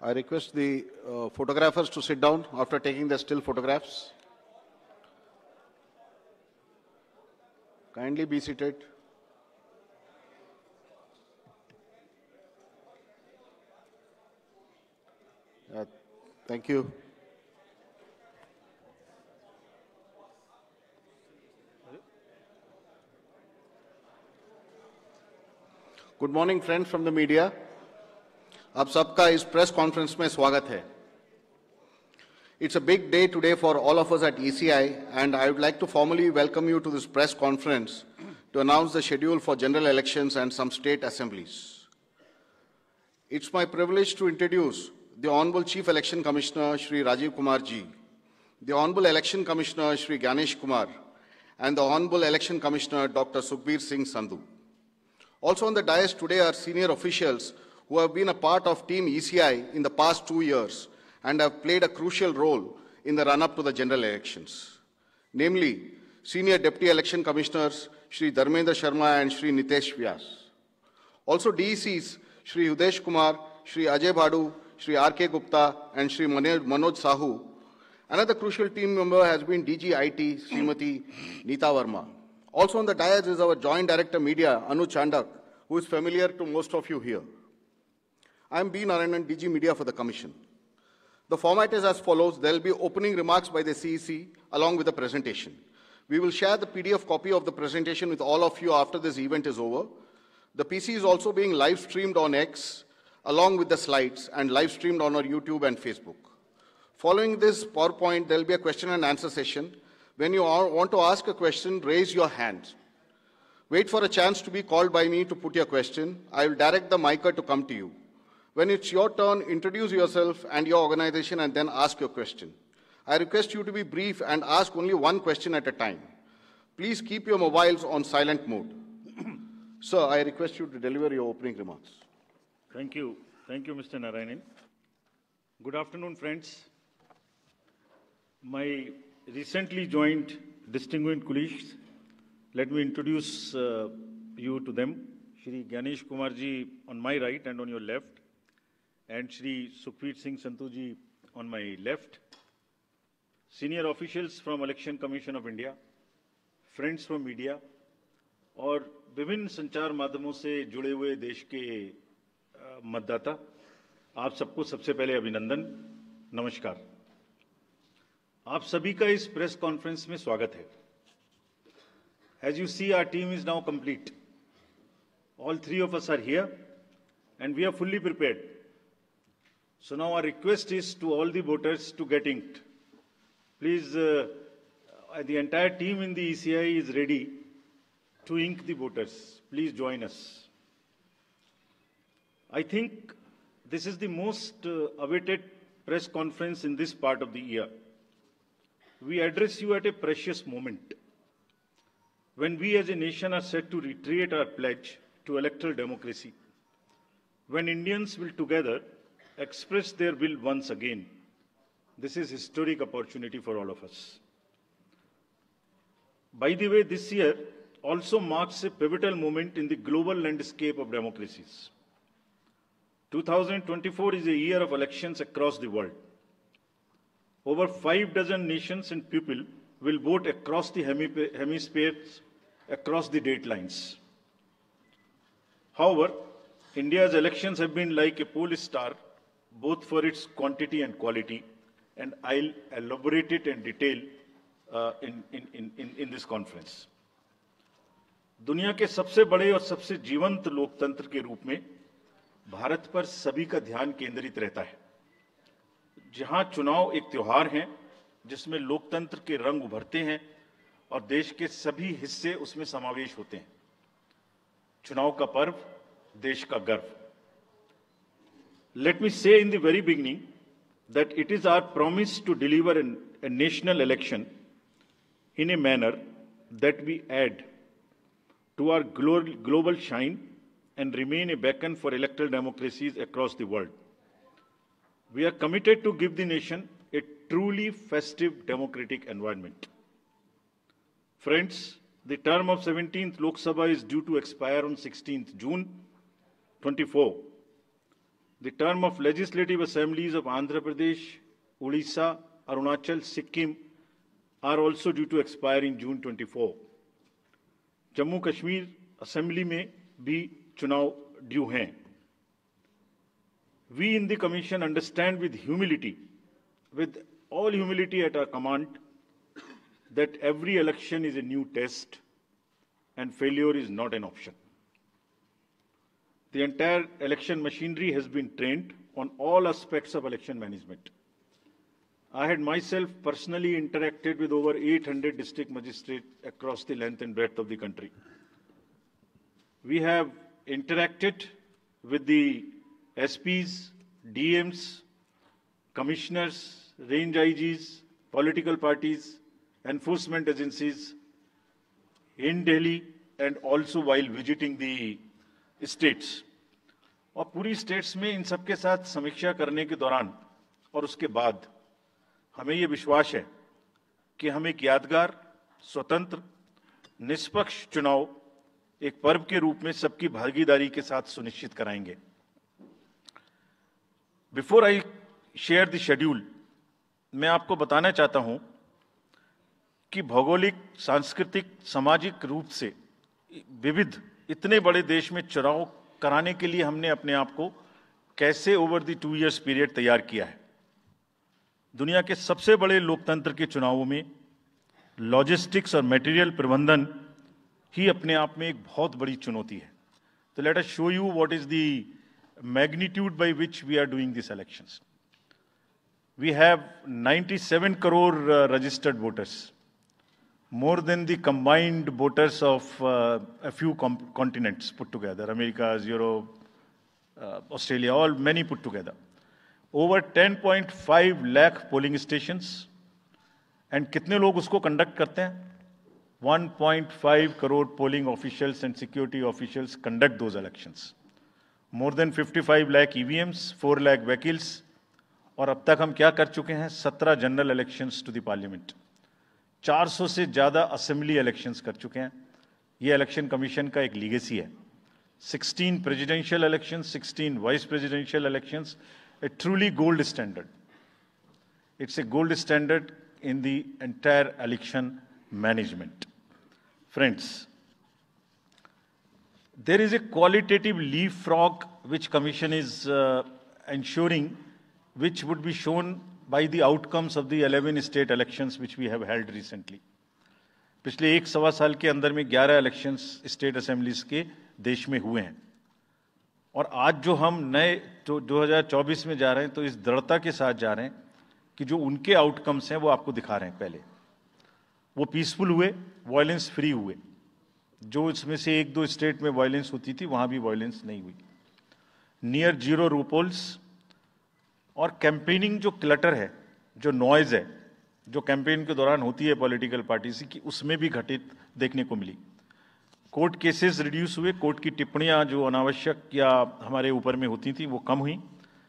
I request the photographers to sit down after taking the still photographs. Kindly be seated. Thank you. Good morning, friends from the media. आप सबका इस press conference में स्वागत है. It's a big day today for all of us at ECI, and I would like to formally welcome you to this press conference to announce the schedule for general elections and some state assemblies. It's my privilege to introduce the Honorable Chief Election Commissioner, Shri Rajiv Kumar Ji, the Honorable Election Commissioner, Shri Ganesh Kumar, and the Honorable Election Commissioner, Dr. Sukhbir Singh Sandhu. Also on the dais today are senior officials who have been a part of Team ECI in the past 2 years and have played a crucial role in the run-up to the general elections. Namely, Senior Deputy Election Commissioners Shri Dharmendra Sharma and Shri Nitesh Vyas. Also DECs Shri Udesh Kumar, Shri Ajay Bhadu, Shri R.K. Gupta and Shri Manoj Sahu. Another crucial team member has been DG IT Srimati Neeta Verma. Also on the dais is our Joint Director Media, Anu Chandak, who is familiar to most of you here. I am B. Narayanan, DG Media for the Commission. The format is as follows. There will be opening remarks by the CEC along with the presentation. We will share the PDF copy of the presentation with all of you after this event is over. The PC is also being live streamed on X along with the slides and live streamed on our YouTube and Facebook. Following this PowerPoint, there will be a question and answer session. When you want to ask a question, raise your hand. Wait for a chance to be called by me to put your question. I will direct the micer to come to you. When it's your turn, introduce yourself and your organization and then ask your question. I request you to be brief and ask only one question at a time. Please keep your mobiles on silent mode. Sir, I request you to deliver your opening remarks. Thank you. Thank you, Mr. Narayanan. Good afternoon, friends. My recently joined distinguished colleagues, let me introduce you to them. Shri Ganesh Kumar ji on my right and on your left, and Shri Sukhbir Singh Sandhu ji on my left. Senior officials from Election Commission of India, friends from media, और विभिन्न संचार माध्यमों से जुड़े हुए देश के मतदाता, आप सबको सबसे पहले अभिनंदन, नमस्कार. आप सभी का इस प्रेस कॉन्फ्रेंस में स्वागत है. As you see, our team is now complete. All three of us are here and we are fully prepared. So now our request is to all the voters to get inked. Please, the entire team in the ECI is ready to ink the voters. Please join us. I think this is the most awaited press conference in this part of the year. We address you at a precious moment when we as a nation are set to reiterate our pledge to electoral democracy, when Indians will together express their will once again. This is a historic opportunity for all of us. By the way, this year also marks a pivotal moment in the global landscape of democracies. 2024 is a year of elections across the world. Over 6 nations and people will vote across the hemispheres, across the date lines. However, India's elections have been like a pole star, both for its quantity and quality, and I'll elaborate it in detail in this conference. दुनिया के सबसे बड़े और सबसे जीवंत लोकतंत्र के रूप में भारत पर सभी का ध्यान केंद्रित रहता है. जहां चुनाव एक त्योहार है जिसमें लोकतंत्र के रंग उभरते हैं और देश के सभी हिस्से उसमें समावेश होते हैं. चुनाव का पर्व, देश का गर्व. Let me say in the very beginning that it is our promise to deliver a national election in a manner that we add to our global shine and remain a beacon for electoral democracies across the world. We are committed to give the nation a truly festive democratic environment. Friends, the term of 17th Lok Sabha is due to expire on 16th June 24. The term of legislative assemblies of Andhra Pradesh, Odisha, Arunachal, Sikkim are also due to expire in June 24. Jammu Kashmir assembly में भी चुनाव due हैं. We in the Commission understand with all humility at our command, that every election is a new test and failure is not an option. The entire election machinery has been trained on all aspects of election management. I had myself personally interacted with over 800 district magistrates across the length and breadth of the country. We have interacted with the SPs, DMs, commissioners, range IGs, political parties, enforcement agencies in Delhi and also while visiting the states. और पूरी states में इन सबके साथ समीक्षा करने के दौरान और उसके बाद हमें ये विश्वास है कि हम एक यादगार, स्वतंत्र, निष्पक्ष चुनाव एक पर्व के रूप में सबकी भागीदारी के साथ सुनिश्चित कराएंगे. Before I share the schedule, मैं आपको बताना चाहता हूं कि भौगोलिक, सांस्कृतिक, सामाजिक रूप से विविध इतने बड़े देश में चुनाव कराने के लिए हमने अपने आप को कैसे ओवर द 2 years पीरियड तैयार किया है. दुनिया के सबसे बड़े लोकतंत्र के चुनावों में लॉजिस्टिक्स और मटेरियल प्रबंधन ही अपने आप में एक बहुत बड़ी चुनौती है. तो let us show you what is the magnitude by which we are doing this elections. We have 97 crore registered voters, more than the combined voters of a few continents put together, America, Europe, Australia, all many put together. Over 10.5 lakh polling stations. And कितने लोग उसको conduct करते हैं? 1.5 crore polling officials and security officials conduct those elections. More than 55 lakh EVMs, 4 lakh vehicles. और अब तक हम क्या कर चुके हैं? 17 general elections to the parliament. 400 से ज्यादा असेंबली इलेक्शंस कर चुके हैं. ये इलेक्शन कमीशन का एक लीगेसी है. 16 presidential elections, 16 vice presidential elections, A truly gold standard. It's a gold standard in the entire election management. Friends, there is a qualitative leapfrog which commission is ensuring, which would be shown by the outcomes of the 11 state elections which we have held recently. पिछले 1.25 साल के अंदर में 11 elections state assemblies के देश में हुए हैं. और आज जो हम नए 2024 में जा रहे हैं, तो इस दृढ़ता के साथ जा रहे हैं कि जो उनके आउटकम्स हैं वो आपको दिखा रहे हैं. पहले वो पीसफुल हुए, वायलेंस फ्री हुए. जो इसमें से 1-2 स्टेट में वायलेंस होती थी, वहां भी वायलेंस नहीं हुई. Near zero repolls. और कैंपेनिंग जो क्लटर है, जो नॉइज है, जो कैंपेन के दौरान होती है पॉलिटिकल पार्टीज की, उसमें भी घटित देखने को मिली. कोर्ट केसेस रिड्यूस हुए. कोर्ट की टिप्पणियां जो अनावश्यक या हमारे ऊपर में होती थी वो कम हुई.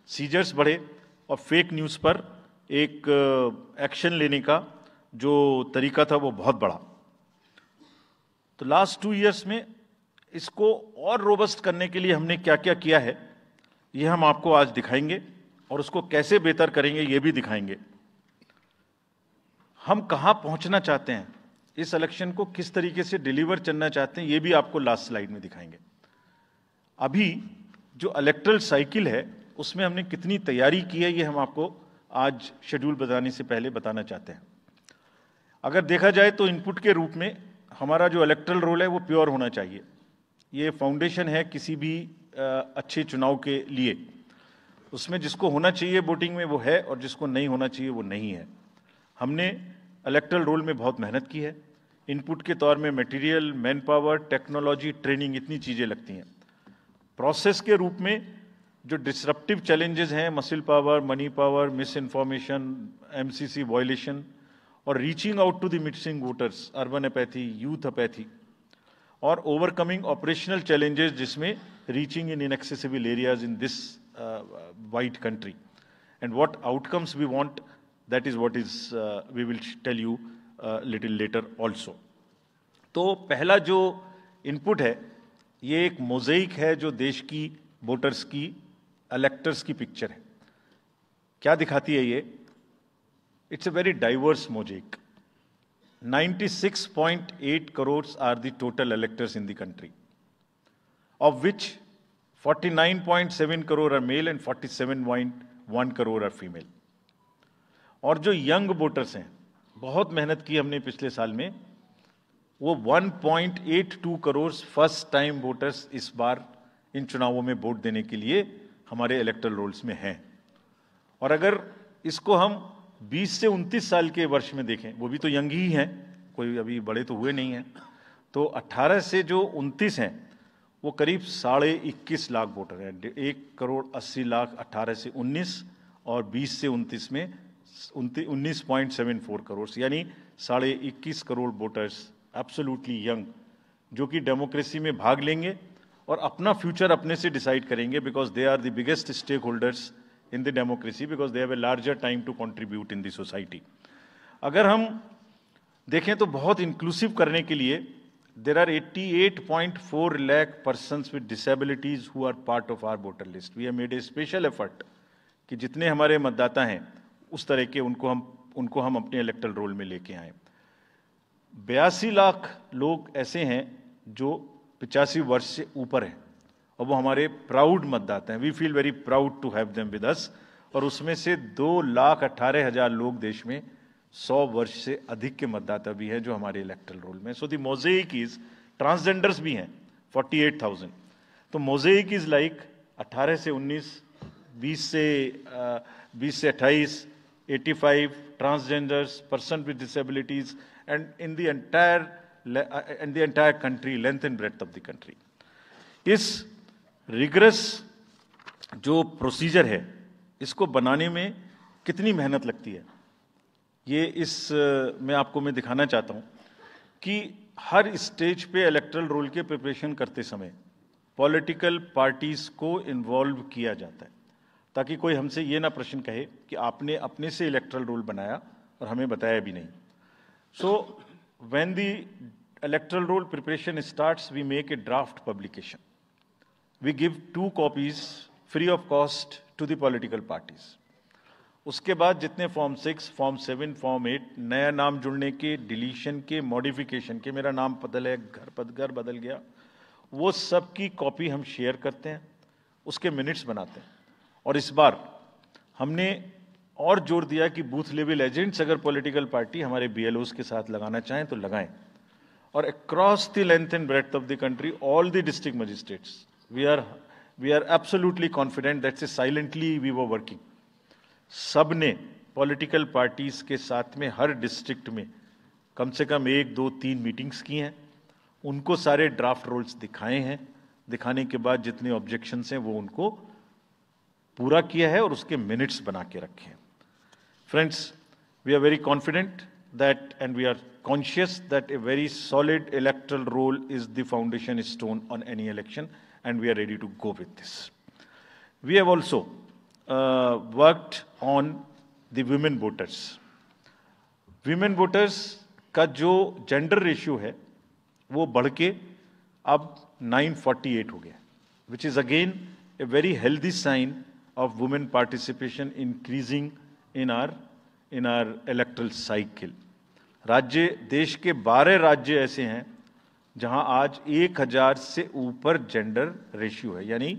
सीजर्स बढ़े और फेक न्यूज पर एक एक्शन लेने का जो तरीका था वो बहुत बढ़ा. तो लास्ट 2 years में इसको और रोबस्ट करने के लिए हमने क्या क्या किया है, ये हम आपको आज दिखाएंगे और उसको कैसे बेहतर करेंगे ये भी दिखाएंगे. हम कहां पहुंचना चाहते हैं, इस इलेक्शन को किस तरीके से डिलीवर करना चाहते हैं, ये भी आपको लास्ट स्लाइड में दिखाएंगे. अभी जो इलेक्टरल साइकिल है उसमें हमने कितनी तैयारी की है, ये हम आपको आज शेड्यूल बताने से पहले बताना चाहते हैं. अगर देखा जाए तो इनपुट के रूप में हमारा जो इलेक्टरल रोल है वो प्योर होना चाहिए. ये फाउंडेशन है किसी भी अच्छे चुनाव के लिए. उसमें जिसको होना चाहिए वोटिंग में वो है और जिसको नहीं होना चाहिए वो नहीं है. हमने इलेक्टरल रोल में बहुत मेहनत की है. इनपुट के तौर में material, man power, technology, training, इतनी चीजें लगती हैं. प्रोसेस के रूप में जो डिसरप्टिव चैलेंजेस हैं, muscle power, money power, misinformation, MCC violation और reaching out to the missing voters, urban apathy, youth apathy, और ओवरकमिंग ऑपरेशनल चैलेंजेस जिसमें reaching in inaccessible areas in this wide country, and what outcomes we want, that is what is we will tell you little later also. तो पहला जो input है ये एक mosaic है जो देश की वोटर्स की इलेक्टर्स की पिक्चर है। क्या दिखाती है ये? It's a very diverse mosaic. 96.8 crores are the total electors in the country, of which 49.7 crore are male and 47.1 crore are female. और जो यंग वोटर्स हैं, बहुत मेहनत की हमने पिछले साल में, वो 1.82 करोड़ फर्स्ट टाइम वोटर्स इस बार इन चुनावों में वोट देने के लिए हमारे इलेक्टोरल रोल्स में हैं। और अगर इसको हम 20 से 29 साल के वर्ष में देखें, वो भी तो यंग ही हैं, कोई अभी बड़े तो हुए नहीं हैं, तो 18 से जो 29 हैं वो करीब 21.5 लाख वोटर हैं। 1.80 करोड़ 18 से 19 और 20 से 29 में 19.74 करोड़, यानी 21.5 करोड़ वोटर्स एब्सोल्युटली यंग, जो कि डेमोक्रेसी में भाग लेंगे और अपना फ्यूचर अपने से डिसाइड करेंगे, because they are the biggest stake holders in the democracy, because they have a larger time to contribute in the society. अगर हम देखें तो बहुत इंक्लूसिव करने के लिए there are 88.4 lakh persons with disabilities who are part of our voter list. We have made a special effort कि जितने हमारे मतदाता हैं उस तरह के उनको हम अपने इलेक्टोरल रोल में लेके आए। 82 लाख लोग ऐसे हैं जो 85 वर्ष से ऊपर हैं और वो हमारे प्राउड मतदाता हैं। We feel very proud to have them with us. और उसमें से 2,18,000 लोग देश में 100 वर्ष से अधिक के मतदाता भी हैं जो हमारे इलेक्टोरल रोल में। So the mosaic is, transgenders भी हैं 48,000। तो मोज़ेक इज लाइक 18 से 19, 20 से 28, 85 transgenders, person with disabilities, and in the entire country, length and breadth of the country. इस रिगरस जो प्रोसीजर है, इसको बनाने में कितनी मेहनत लगती है, ये मैं दिखाना चाहता हूं कि हर स्टेज पे इलेक्टोरल रोल के प्रिपरेशन करते समय पॉलिटिकल पार्टीज को इन्वॉल्व किया जाता है, ताकि कोई हमसे ये ना प्रश्न कहे कि आपने अपने से इलेक्टोरल रोल बनाया और हमें बताया भी नहीं। So when the electoral roll preparation starts, we make a draft publication. We give 2 copies free of cost to the political parties. उसके बाद जितने फॉर्म 6, फॉर्म 7, फॉर्म 8, नया नाम जुड़ने के, डिलीशन के, मॉडिफिकेशन के, मेरा नाम बदल है, घर बदल गया, वो सब की कॉपी हम शेयर करते हैं, उसके मिनट्स बनाते हैं। और इस बार हमने और जोर दिया कि बूथ लेवल एजेंट्स अगर पॉलिटिकल पार्टी हमारे BLOs के साथ लगाना चाहें तो लगाएं। और across the length and breadth of the country, all the district magistrates, we are absolutely confident that silently we were working. सबने पॉलिटिकल पार्टीज के साथ में हर डिस्ट्रिक्ट में कम से कम 1, 2, 3 मीटिंग्स की हैं, उनको सारे ड्राफ्ट रोल्स दिखाए हैं, दिखाने के बाद जितने ऑब्जेक्शंस हैं वो उनको पूरा किया है और उसके मिनट्स बना के रखे हैं। Friends, we are very confident that, and we are conscious that a very solid electoral roll is the foundation stone on any election, and we are ready to go with this. We have also worked on the women voters. Women voters का जो gender ratio है वो बढ़ के अब 948 हो गया, which is again a very healthy sign of women participation increasing in our electoral cycle. राज्य, देश के 12 राज्य ऐसे हैं जहां आज 1000 से ऊपर जेंडर रेशियो है, यानी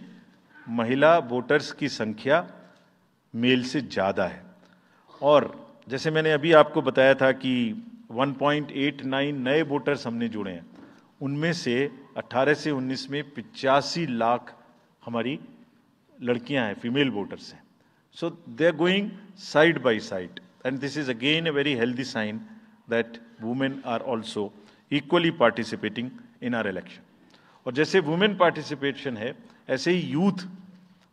महिला वोटर्स की संख्या मेल से ज्यादा है। और जैसे मैंने अभी आपको बताया था कि 1.89 नए वोटर्स हमने जोड़े हैं, उनमें से 18 से 19 में 85 लाख हमारी लड़कियां हैं, फीमेल वोटर्स हैं। So they are going side by side, and this is again a very healthy sign that women are also equally participating in our election. और जैसे women participation है, ऐसे ही youth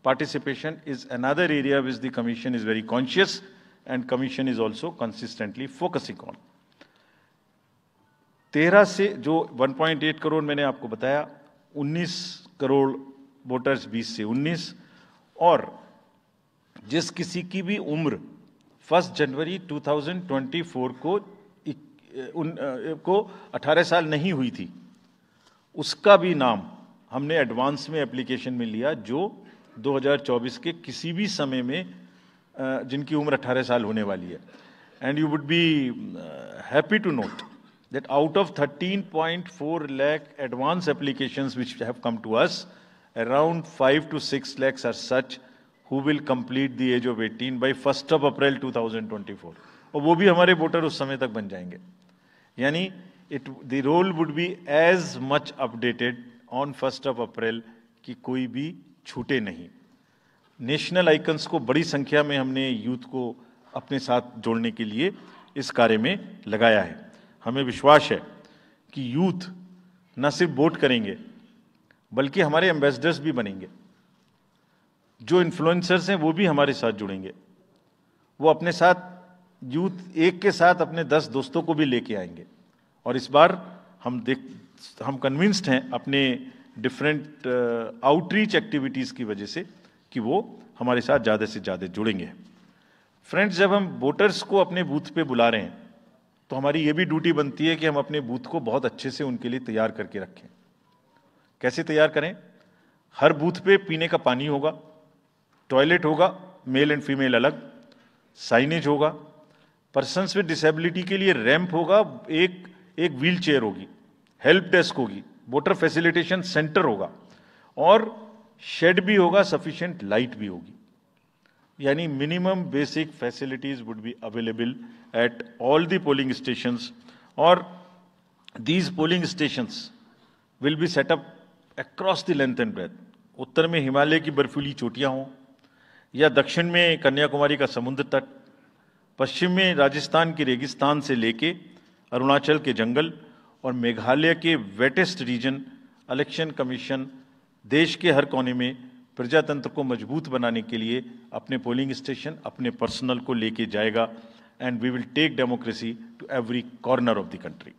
participation is another area which the commission is very conscious and commission is also consistently focusing on. 13 से जो 1.8 करोड़ मैंने आपको बताया, 19 crore voters 20 से 19, और जिस किसी की भी उम्र 1 जनवरी 2024 को 18 साल नहीं हुई थी, उसका भी नाम हमने एडवांस में एप्लीकेशन में लिया, जो 2024 के किसी भी समय में जिनकी उम्र 18 साल होने वाली है. And you would be happy to note that out of 13.4 lakh advance applications which have come to us, around 5 to 6 lakhs are such who will complete the age of 18 by 1st of April 2024. और वो भी हमारे voter उस समय तक बन जाएंगे. यानी the roll would be as much updated on 1st of April कि कोई भी छूटे नहीं. नेशनल आइकन्स को बड़ी संख्या में हमने यूथ को अपने साथ जोड़ने के लिए इस कार्य में लगाया है. हमें विश्वास है कि यूथ न सिर्फ वोट करेंगे बल्कि हमारे एम्बेसडर्स भी बनेंगे. जो इन्फ्लुएंसर्स हैं वो भी हमारे साथ जुड़ेंगे. वो अपने साथ यूथ एक के साथ अपने 10 दोस्तों को भी लेके आएंगे. और इस बार हम कन्विंस्ड हैं अपने डिफरेंट आउटरीच एक्टिविटीज़ की वजह से कि वो हमारे साथ ज़्यादा से ज़्यादा जुड़ेंगे. फ्रेंड्स, जब हम वोटर्स को अपने बूथ पे बुला रहे हैं तो हमारी ये भी ड्यूटी बनती है कि हम अपने बूथ को बहुत अच्छे से उनके लिए तैयार करके रखें. कैसे तैयार करें? हर बूथ पे पीने का पानी होगा, टॉयलेट होगा, मेल एंड फीमेल अलग, साइनेज होगा, पर्सन्स विद डिसेबिलिटी के लिए रैंप होगा, एक व्हील चेयर होगी, हेल्प डेस्क होगी, वोटर फैसिलिटेशन सेंटर होगा और शेड भी होगा, सफिशिएंट लाइट भी होगी. यानी minimum basic facilities would be available at all the polling stations. और these polling stations will be set up across the length and breadth. उत्तर में हिमालय की बर्फीली चोटियां हों या दक्षिण में कन्याकुमारी का समुद्र तट, पश्चिम में राजस्थान के रेगिस्तान से लेके अरुणाचल के जंगल और मेघालय के वेटेस्ट रीजन. इलेक्शन कमीशन देश के हर कोने में प्रजातंत्र को मजबूत बनाने के लिए अपने पोलिंग स्टेशन, अपने पर्सनल को लेके जाएगा. And we will take democracy to every corner of the country.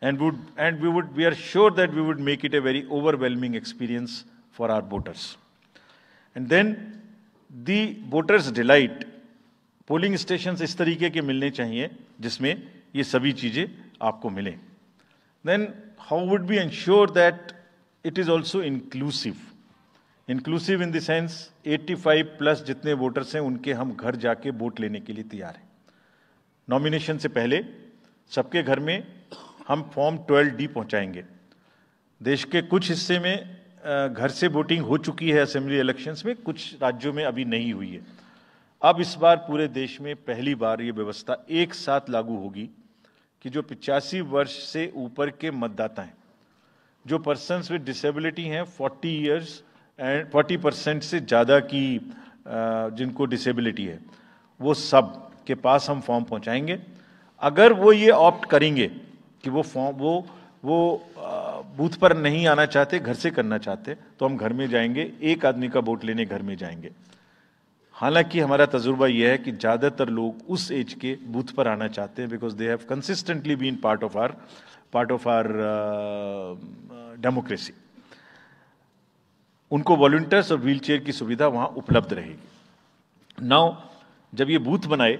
We are sure that we would make it a very overwhelming experience for our voters. And then the voters' delight. Polling stations इस तरीके के मिलने चाहिए जिसमें ये सभी चीजें आपको मिलें. Then how would we ensure that it is also inclusive? Inclusive in the sense 85 plus जितने वोटर्स हैं उनके हम घर जाके वोट लेने के लिए तैयार हैं. नॉमिनेशन से पहले सबके घर में हम फॉर्म 12D पहुंचाएंगे. देश के कुछ हिस्से में घर से वोटिंग हो चुकी है असेंबली इलेक्शंस में, कुछ राज्यों में अभी नहीं हुई है. अब इस बार पूरे देश में पहली बार ये व्यवस्था एक साथ लागू होगी कि जो 85 वर्ष से ऊपर के मतदाता हैं, जो पर्सन्स विद डिसेबिलिटी हैं, 40 इयर्स एंड 40% से ज़्यादा की जिनको डिसेबिलिटी है, वो सब के पास हम फॉर्म पहुंचाएंगे. अगर वो ये ऑप्ट करेंगे कि वो बूथ पर नहीं आना चाहते, घर से करना चाहते, तो हम घर में जाएंगे, एक आदमी का वोट लेने घर में जाएंगे. हालांकि हमारा तजुर्बा यह है कि ज़्यादातर लोग उस एज के बूथ पर आना चाहते हैं because they have consistently been part of our democracy. उनको वॉलंटियर्स और व्हीलचेयर की सुविधा वहाँ उपलब्ध रहेगी. नाउ जब ये बूथ बनाए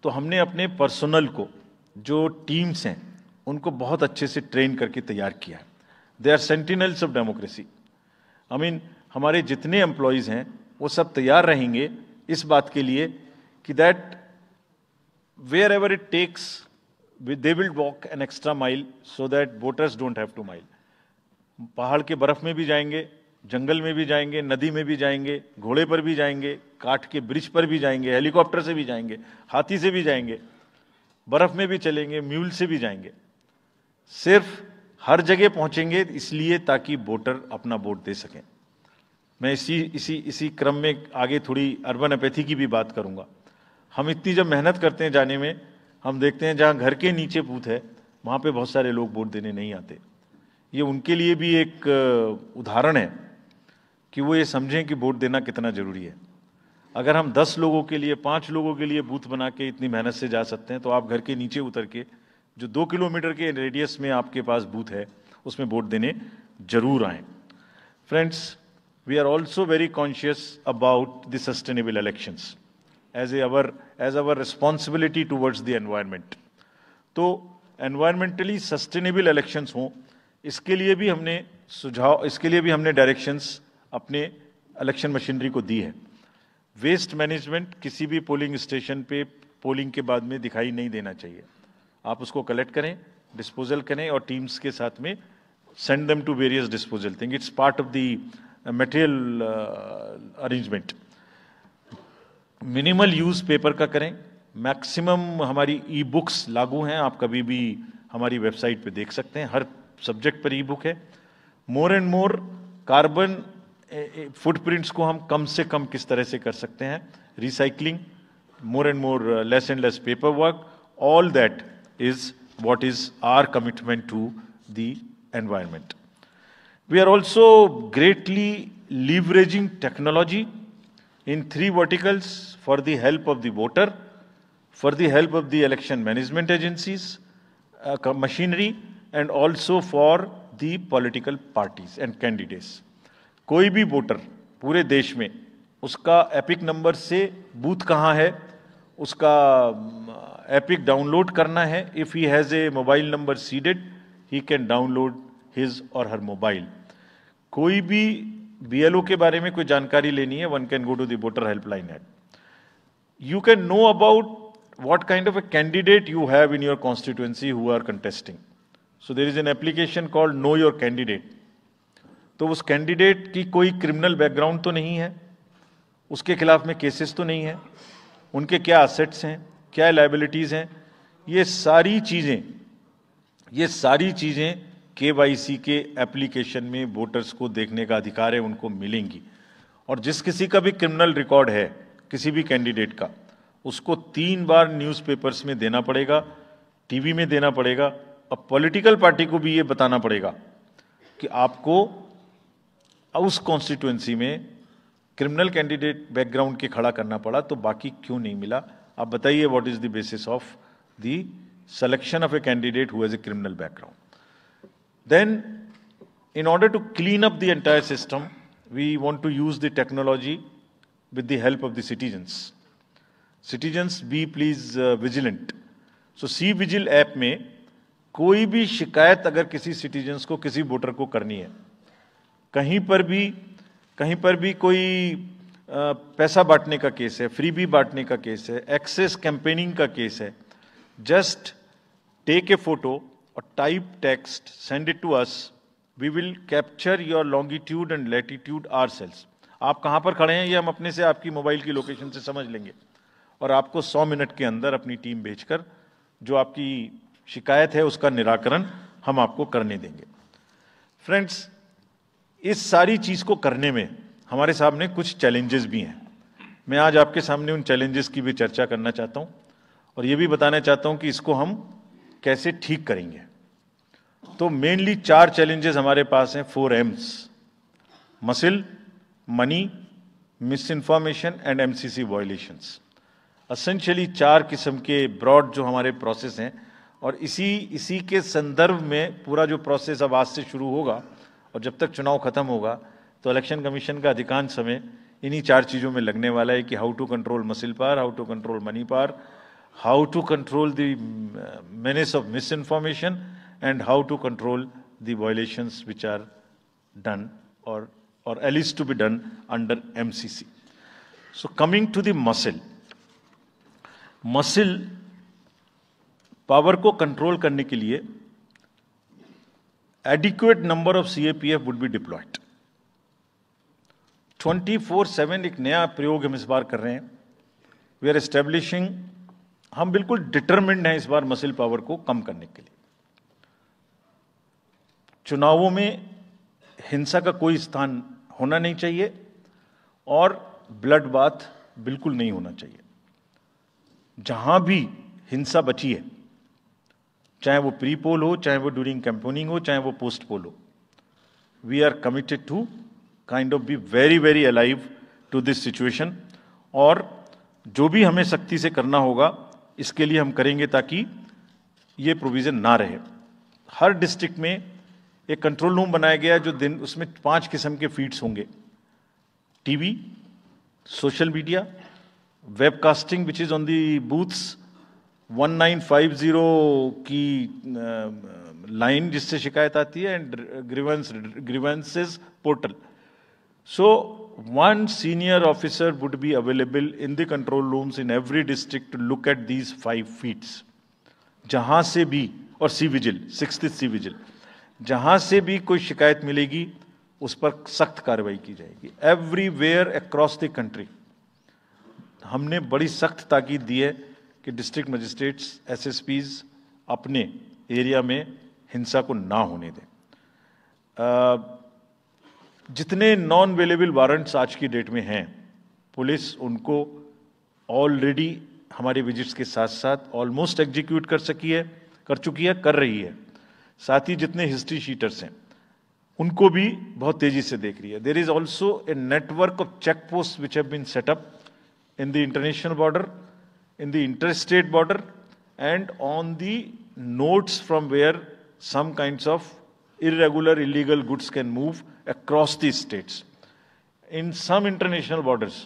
तो हमने अपने पर्सनल को, जो टीम्स हैं, उनको बहुत अच्छे से ट्रेन करके तैयार किया है. They are sentinels of democracy. I mean हमारे जितने एम्प्लॉयज़ हैं वो सब तैयार रहेंगे इस बात के लिए कि that wherever it takes they will walk an extra mile so that voters don't have to mile. पहाड़ के बर्फ में भी जाएंगे, जंगल में भी जाएंगे, नदी में भी जाएंगे, घोड़े पर भी जाएंगे, काठ के ब्रिज पर भी जाएंगे, हेलीकॉप्टर से भी जाएंगे, हाथी से भी जाएंगे, बर्फ में भी चलेंगे, म्यूल से भी जाएंगे. सिर्फ हर जगह पहुंचेंगे इसलिए ताकि वोटर अपना वोट दे सकें. मैं इसी क्रम में आगे थोड़ी अर्बन एपैथी की भी बात करूंगा. हम इतनी जब मेहनत करते हैं जाने में, हम देखते हैं जहां घर के नीचे बूथ है वहां पे बहुत सारे लोग वोट देने नहीं आते. ये उनके लिए भी एक उदाहरण है कि वो ये समझें कि वोट देना कितना जरूरी है. अगर हम 10 लोगों के लिए, 5 लोगों के लिए बूथ बना के इतनी मेहनत से जा सकते हैं, तो आप घर के नीचे उतर के जो 2 किलोमीटर के रेडियस में आपके पास बूथ है उसमें वोट देने जरूर आएँ. Friends, we are also very conscious about the sustainable elections as our responsibility towards the environment. तो environmentally sustainable elections हों, इसके लिए भी हमने डायरेक्शंस अपने इलेक्शन मशीनरी को दी है। वेस्ट मैनेजमेंट किसी भी पोलिंग स्टेशन पे पोलिंग के बाद में दिखाई नहीं देना चाहिए। आप उसको कलेक्ट करें, डिस्पोजल करें और टीम्स के साथ में send them to various disposal thing. It's part of the material arrangement. Minimal use paper का करें। मैक्सिमम हमारी ई बुक्स लागू हैं, आप कभी भी हमारी वेबसाइट पे देख सकते हैं, हर सब्जेक्ट पर ई बुक है। More and more carbon footprints को हम कम से कम किस तरह से कर सकते हैं, recycling, more and more less and less paperwork, all that is what is our commitment to the environment. We are also greatly leveraging technology in 3 verticals for the help of the voter, for the help of the election management agencies, machinery, and also for the political parties and candidates. कोई भी voter पूरे देश में उसका epic number से booth कहाँ है, उसका एपिक डाउनलोड करना है। If he has a mobile number seeded, he can download his और हर मोबाइल। कोई भी बीएलओ के बारे में कोई जानकारी लेनी है, one can go to the voter helpline app. You can know about what kind of a candidate you have in your constituency who are contesting. So there is an application called Know Your Candidate. तो उस candidate की कोई criminal background तो नहीं है, उसके खिलाफ में केसेस तो नहीं है, उनके क्या असेट्स हैं, क्या लायबिलिटीज हैं, ये सारी चीजें केवाईसी के एप्लीकेशन में वोटर्स को देखने का अधिकार है, उनको मिलेंगी। और जिस किसी का भी क्रिमिनल रिकॉर्ड है किसी भी कैंडिडेट का, उसको 3 बार न्यूज़पेपर्स में देना पड़ेगा, टीवी में देना पड़ेगा, और पॉलिटिकल पार्टी को भी ये बताना पड़ेगा कि आपको उस कॉन्स्टिट्यूएंसी में क्रिमिनल कैंडिडेट बैकग्राउंड के खड़ा करना पड़ा, तो बाकी क्यों नहीं मिला। आप बताइए, what is the basis of the selection of a candidate who has a criminal background. Then in order to clean up the entire system, we want to use the technology with the help of the citizens. Citizens, be please vigilant. So C-Vigil app में कोई भी शिकायत अगर किसी citizens को, किसी voter को करनी है, कहीं पर भी कोई पैसा बांटने का केस है, फ्रीबी बांटने का केस है, एक्सेस कैंपेनिंग का केस है, जस्ट टेक ए फोटो और type text, send it to us, we will capture your longitude and latitude ourselves. आप कहाँ पर खड़े हैं ये हम अपने से आपकी मोबाइल की लोकेशन से समझ लेंगे, और आपको 100 मिनट के अंदर अपनी टीम भेजकर जो आपकी शिकायत है उसका निराकरण हम आपको करने देंगे। फ्रेंड्स, इस सारी चीज को करने में हमारे सामने कुछ चैलेंजेस भी हैं। मैं आज आपके सामने उन चैलेंजेस की भी चर्चा करना चाहता हूं और ये भी बताना चाहता हूं कि इसको हम कैसे ठीक करेंगे। तो मेनली 4 चैलेंजेस हमारे पास हैं, 4 M's: muscle, money, miss information and MCC violations. Essentially 4 किस्म के ब्रॉड जो हमारे प्रोसेस हैं, और इसी के संदर्भ में पूरा जो प्रोसेस अब आज से शुरू होगा और जब तक चुनाव खत्म होगा, तो इलेक्शन कमीशन का अधिकांश समय इन्हीं 4 चीज़ों में लगने वाला है कि how to control muscle power, how to control money power, how to control the menace of misinformation, and how to control the violations which are done or at least to be done under MCC. So coming to the muscle power को control करने के लिए adequate number of CAPF would be deployed. 24/7 एक नया प्रयोग हम इस बार कर रहे हैं। We are establishing, हम बिल्कुल डिटरमिन्ड हैं इस बार मसिल पावर को कम करने के लिए। चुनावों में हिंसा का कोई स्थान होना नहीं चाहिए और ब्लड बाथ बिल्कुल नहीं होना चाहिए। जहां भी हिंसा बची है, चाहे वो प्री पोल हो, चाहे वो ड्यूरिंग कैंपेनिंग हो, चाहे वो पोस्ट पोल हो, we are committed to kind of be very very alive to this situation. और जो भी हमें सख्ती से करना होगा इसके लिए हम करेंगे ताकि ये प्रोविजन ना रहे। हर डिस्ट्रिक्ट में एक कंट्रोल रूम बनाया गया है, जो दिन उसमें 5 किस्म के फीड्स होंगे: TV, social media, webcasting which is on the booths, 1950 की लाइन जिससे शिकायत आती है, and grievances portal. So one senior officer would be available in the control rooms in every district to look at these 5 feats. जहां से भी, और C vigil, 6th C vigil, जहां से भी कोई शिकायत मिलेगी उस पर सख्त कार्रवाई की जाएगी. एवरीवेयर अक्रॉस द कंट्री हमने बड़ी सख्त ताकीद दी है कि डिस्ट्रिक्ट मजिस्ट्रेट्स, एसएसपीज अपने एरिया में हिंसा को ना होने दें. जितने नॉन अवेलेबल वारंट्स आज की डेट में हैं, पुलिस उनको ऑलरेडी हमारे विजिट्स के साथ साथ ऑलमोस्ट एग्जीक्यूट कर चुकी है, कर रही है. साथ ही जितने हिस्ट्री शीटर्स हैं उनको भी बहुत तेजी से देख रही है. There is also a network of check post which have been set up in the international border, in the interstate border, and on the nodes from where some kinds of irregular, illegal goods can move across the states. In some international borders,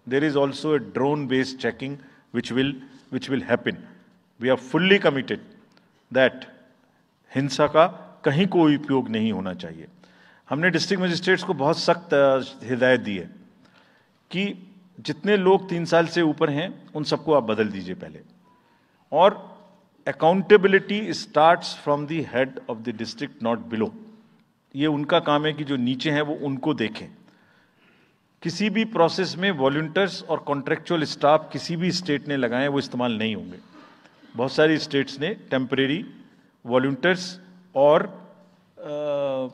there is also a drone-based checking which will happen. We are fully committed that हिंसा का कहीं कोई उपयोग नहीं होना चाहिए. हमने district magistrates को बहुत सख्त हिदायत दी है कि जितने लोग 3 साल से ऊपर हैं उन सबको आप बदल दीजिए पहले. और accountability starts from the head of the district, not below. ये उनका काम है कि जो नीचे हैं वो उनको देखें. किसी भी प्रोसेस में वॉलंटियर्स और कॉन्ट्रेक्चुअल स्टाफ किसी भी स्टेट ने लगाए वो इस्तेमाल नहीं होंगे. बहुत सारी स्टेट्स ने टेम्परेरी वॉलंटियर्स और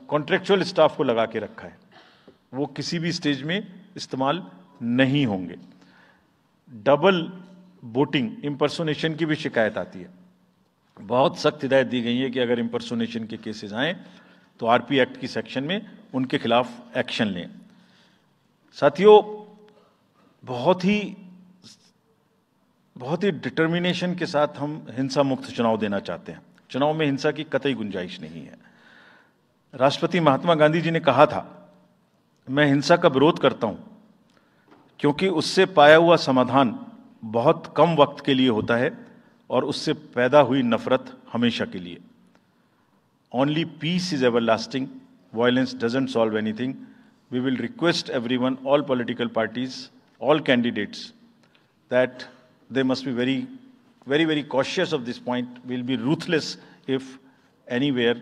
कॉन्ट्रेक्चुअल स्टाफ को लगा के रखा है. वो किसी भी स्टेज में इस्तेमाल नहीं होंगे. डबल वोटिंग, इंपर्सोनेशन की भी शिकायत आती है. बहुत सख्त हिदायत दी गई है कि अगर इंपर्सोनेशन के केसेस आए तो आरपी एक्ट की सेक्शन में उनके खिलाफ एक्शन लें. साथियों, बहुत ही डिटर्मिनेशन के साथ हम हिंसा मुक्त चुनाव देना चाहते हैं. चुनाव में हिंसा की कतई गुंजाइश नहीं है. राष्ट्रपति महात्मा गांधी जी ने कहा था, मैं हिंसा का विरोध करता हूं क्योंकि उससे पाया हुआ समाधान बहुत कम वक्त के लिए होता है और उससे पैदा हुई नफरत हमेशा के लिए. Only peace is everlasting, violence doesn't solve anything. We will request everyone, all political parties, all candidates, that they must be very cautious of this point. We'll be ruthless if anywhere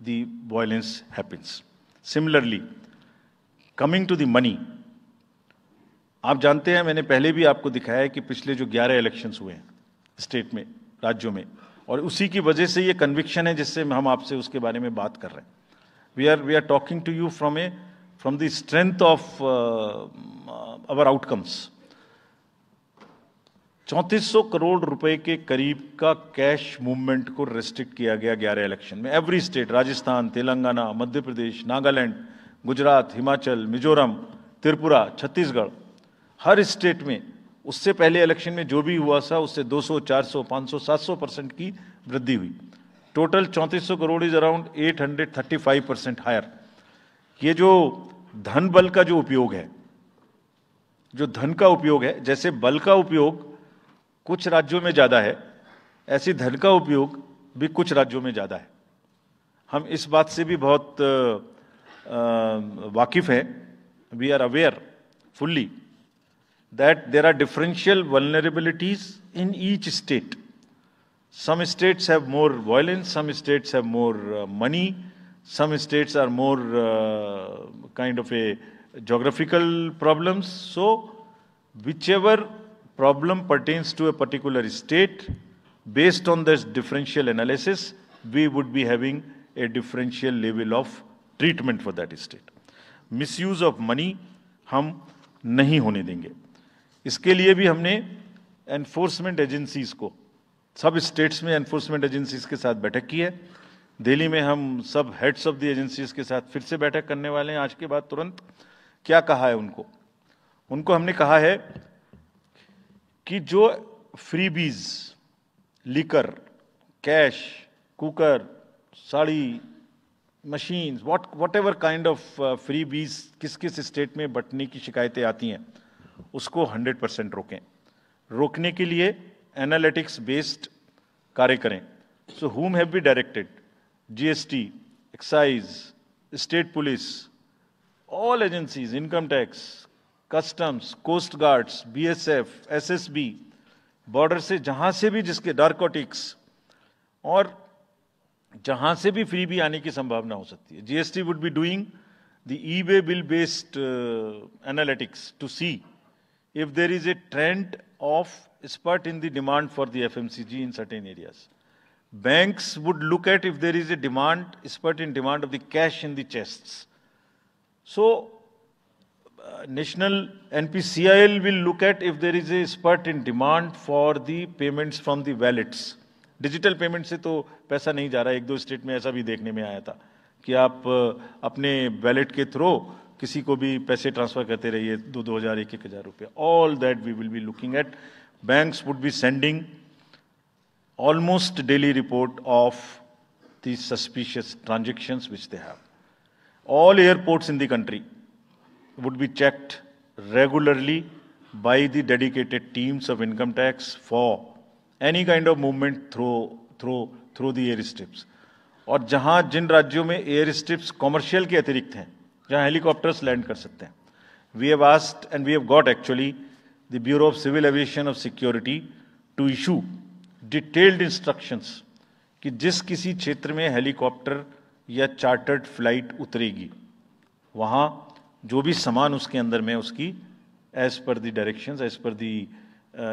the violence happens. Similarly, coming to the money, आप जानते हैं, मैंने पहले भी आपको दिखाया है कि पिछले जो 11 इलेक्शंस हुए हैं स्टेट में, राज्यों में, और उसी की वजह से ये कन्विक्शन है जिससे हम आपसे उसके बारे में बात कर रहे हैं. We are talking to you from the strength of our outcomes. 3400 crore रुपए के करीब का कैश मूवमेंट को रेस्ट्रिक्ट किया गया 11 इलेक्शन में. एवरी स्टेट, राजस्थान, तेलंगाना, मध्य प्रदेश, नागालैंड, गुजरात, हिमाचल, मिजोरम, त्रिपुरा, छत्तीसगढ़, हर स्टेट में उससे पहले इलेक्शन में जो भी हुआ था उससे 200, 400, 500, 700% की वृद्धि हुई. Total 3400 crore is around 835% higher. ये जो धन बल का जो उपयोग है, जो धन का उपयोग है, जैसे बल का उपयोग कुछ राज्यों में ज्यादा है, ऐसी धन का उपयोग भी कुछ राज्यों में ज्यादा है. हम इस बात से भी बहुत वाकिफ हैं. We are aware fully that there are differential vulnerabilities in each state. Some states have more violence, some states have more money, some states are more kind of a geographical problems. So whichever problem pertains to a particular state, based on this differential analysis, we would be having a differential level of treatment for that state. Misuse of money हम नहीं होने देंगे. इसके लिए भी हमने enforcement agencies को, सब स्टेट्स में एनफोर्समेंट एजेंसीज के साथ बैठक की है. दिल्ली में हम सब हेड्स ऑफ द एजेंसीज के साथ फिर से बैठक करने वाले हैं आज के बाद तुरंत. क्या कहा है उनको हमने कहा है कि जो freebies, liquor, cash, cooker, sari, machines, what ever kind of freebies किस किस स्टेट में बंटने की शिकायतें आती हैं, उसको 100% रोकें. रोकने के लिए एनालिटिक्स बेस्ड कार्य करें. सो whom have we directed? GST, excise, state police, all agencies, income tax, customs, coast guards, BSF, SSB, border से जहां से भी जिसके नारकोटिक्स और जहां से भी फ्री भी आने की संभावना हो सकती है. GST would be doing the e-way bill based analytics to see if there is a trend of spurt in the demand for the FMCG in certain areas. Banks would look at if there is a spurt in demand of the cash in the chests. So, National NPCIL will look at if there is a spurt in demand for the payments from the wallets. Digital payment से तो पैसा नहीं जा रहा है. एक दो state में ऐसा भी देखने में आया था कि आप अपने वैलेट के थ्रू किसी को भी पैसे ट्रांसफर करते रहिए, 2,000, 1,000 रुपये. All that we will be looking at. Banks would be sending almost daily report of the suspicious transactions which they have. All airports in the country would be checked regularly by the dedicated teams of income tax for any kind of movement through the airstrips. और जहां जिन राज्यों में air strips commercial के अतिरिक्त हैं, जहां helicopters land कर सकते हैं, we have asked and we have got actually the bureau of civil aviation of security to issue detailed instructions कि जिस किसी क्षेत्र में हेलीकॉप्टर या चार्टर्ड फ्लाइट उतरेगी, वहां जो भी सामान उसके अंदर में उसकी as per the directions, as per the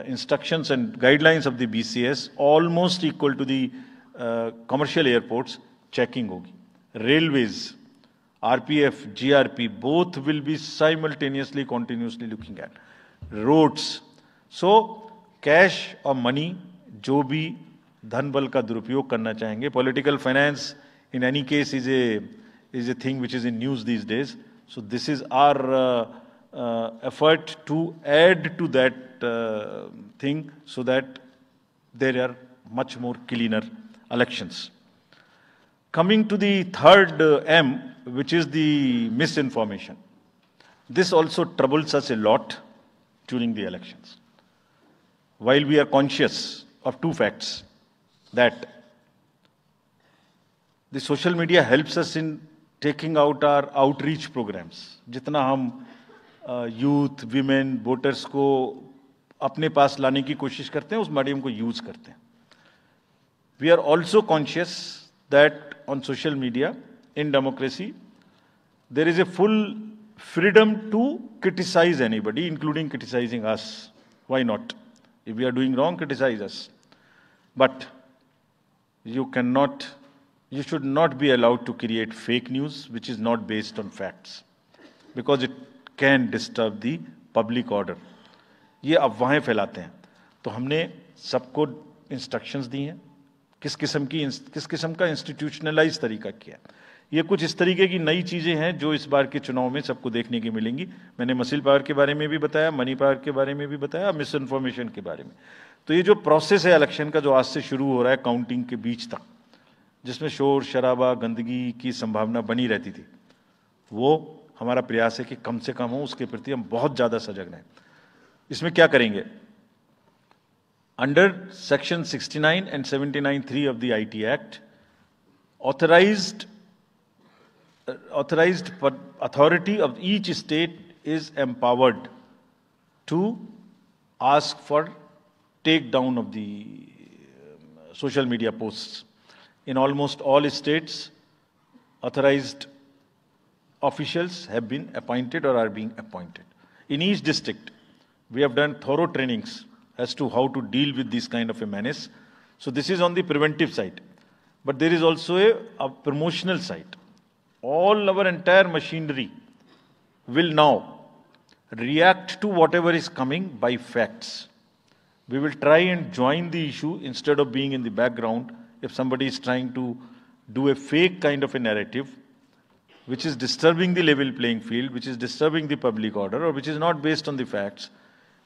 instructions and guidelines of the BCS, almost equal to the commercial airports, checking होगी. Railways, RPF, GRP, both will be simultaneously continuously looking at roads. So cash और money, जो भी धन बल का दुरुपयोग करना चाहेंगे, political finance in any case is a thing which is in news these days. So this is our effort to add to that thing so that there are much more cleaner elections. Coming to the third M, which is the misinformation. This also troubles us a lot during the elections. While we are conscious of two facts, that the social media helps us in taking out our outreach programs. जितना हम youth, women, voters को अपने पास लाने की कोशिश करते हैं, उस मीडियम को यूज करते हैं. We are also conscious that on social media in democracy there is a full freedom to criticise anybody, including criticising us. Why not? If we are doing wrong, criticise us. But you should not be allowed to create fake news which is not based on facts, because it can disturb the public order. ये अफवाहें फैलाते हैं. तो हमने सबको instructions दी हैं किस किस्म का इंस्टीट्यूशनलाइज तरीका किया. ये कुछ इस तरीके की नई चीजें हैं जो इस बार के चुनाव में सबको देखने की मिलेंगी. मैंने मसल पावर के बारे में भी बताया, मनी पावर के बारे में भी बताया, मिस इन्फॉर्मेशन के बारे में. तो ये जो प्रोसेस है इलेक्शन का, जो आज से शुरू हो रहा है काउंटिंग के बीच तक, जिसमें शोर शराबा, गंदगी की संभावना बनी रहती थी, वो हमारा प्रयास है कि कम से कम हो. उसके प्रति हम बहुत ज्यादा सजग रहें. इसमें क्या करेंगे? Under section 69 and 79(3) of the IT Act, authorized authority of each state is empowered to ask for takedown of the social media posts. In almost all states, authorized officials have been appointed or are being appointed. In each district, we have done thorough trainings as to how to deal with this kind of a menace. So this is on the preventive side. But there is also a promotional side. All our entire machinery will now react to whatever is coming by facts. We will try and join the issue instead of being in the background. If somebody is trying to do a fake kind of a narrative, which is disturbing the level playing field, which is disturbing the public order, or which is not based on the facts,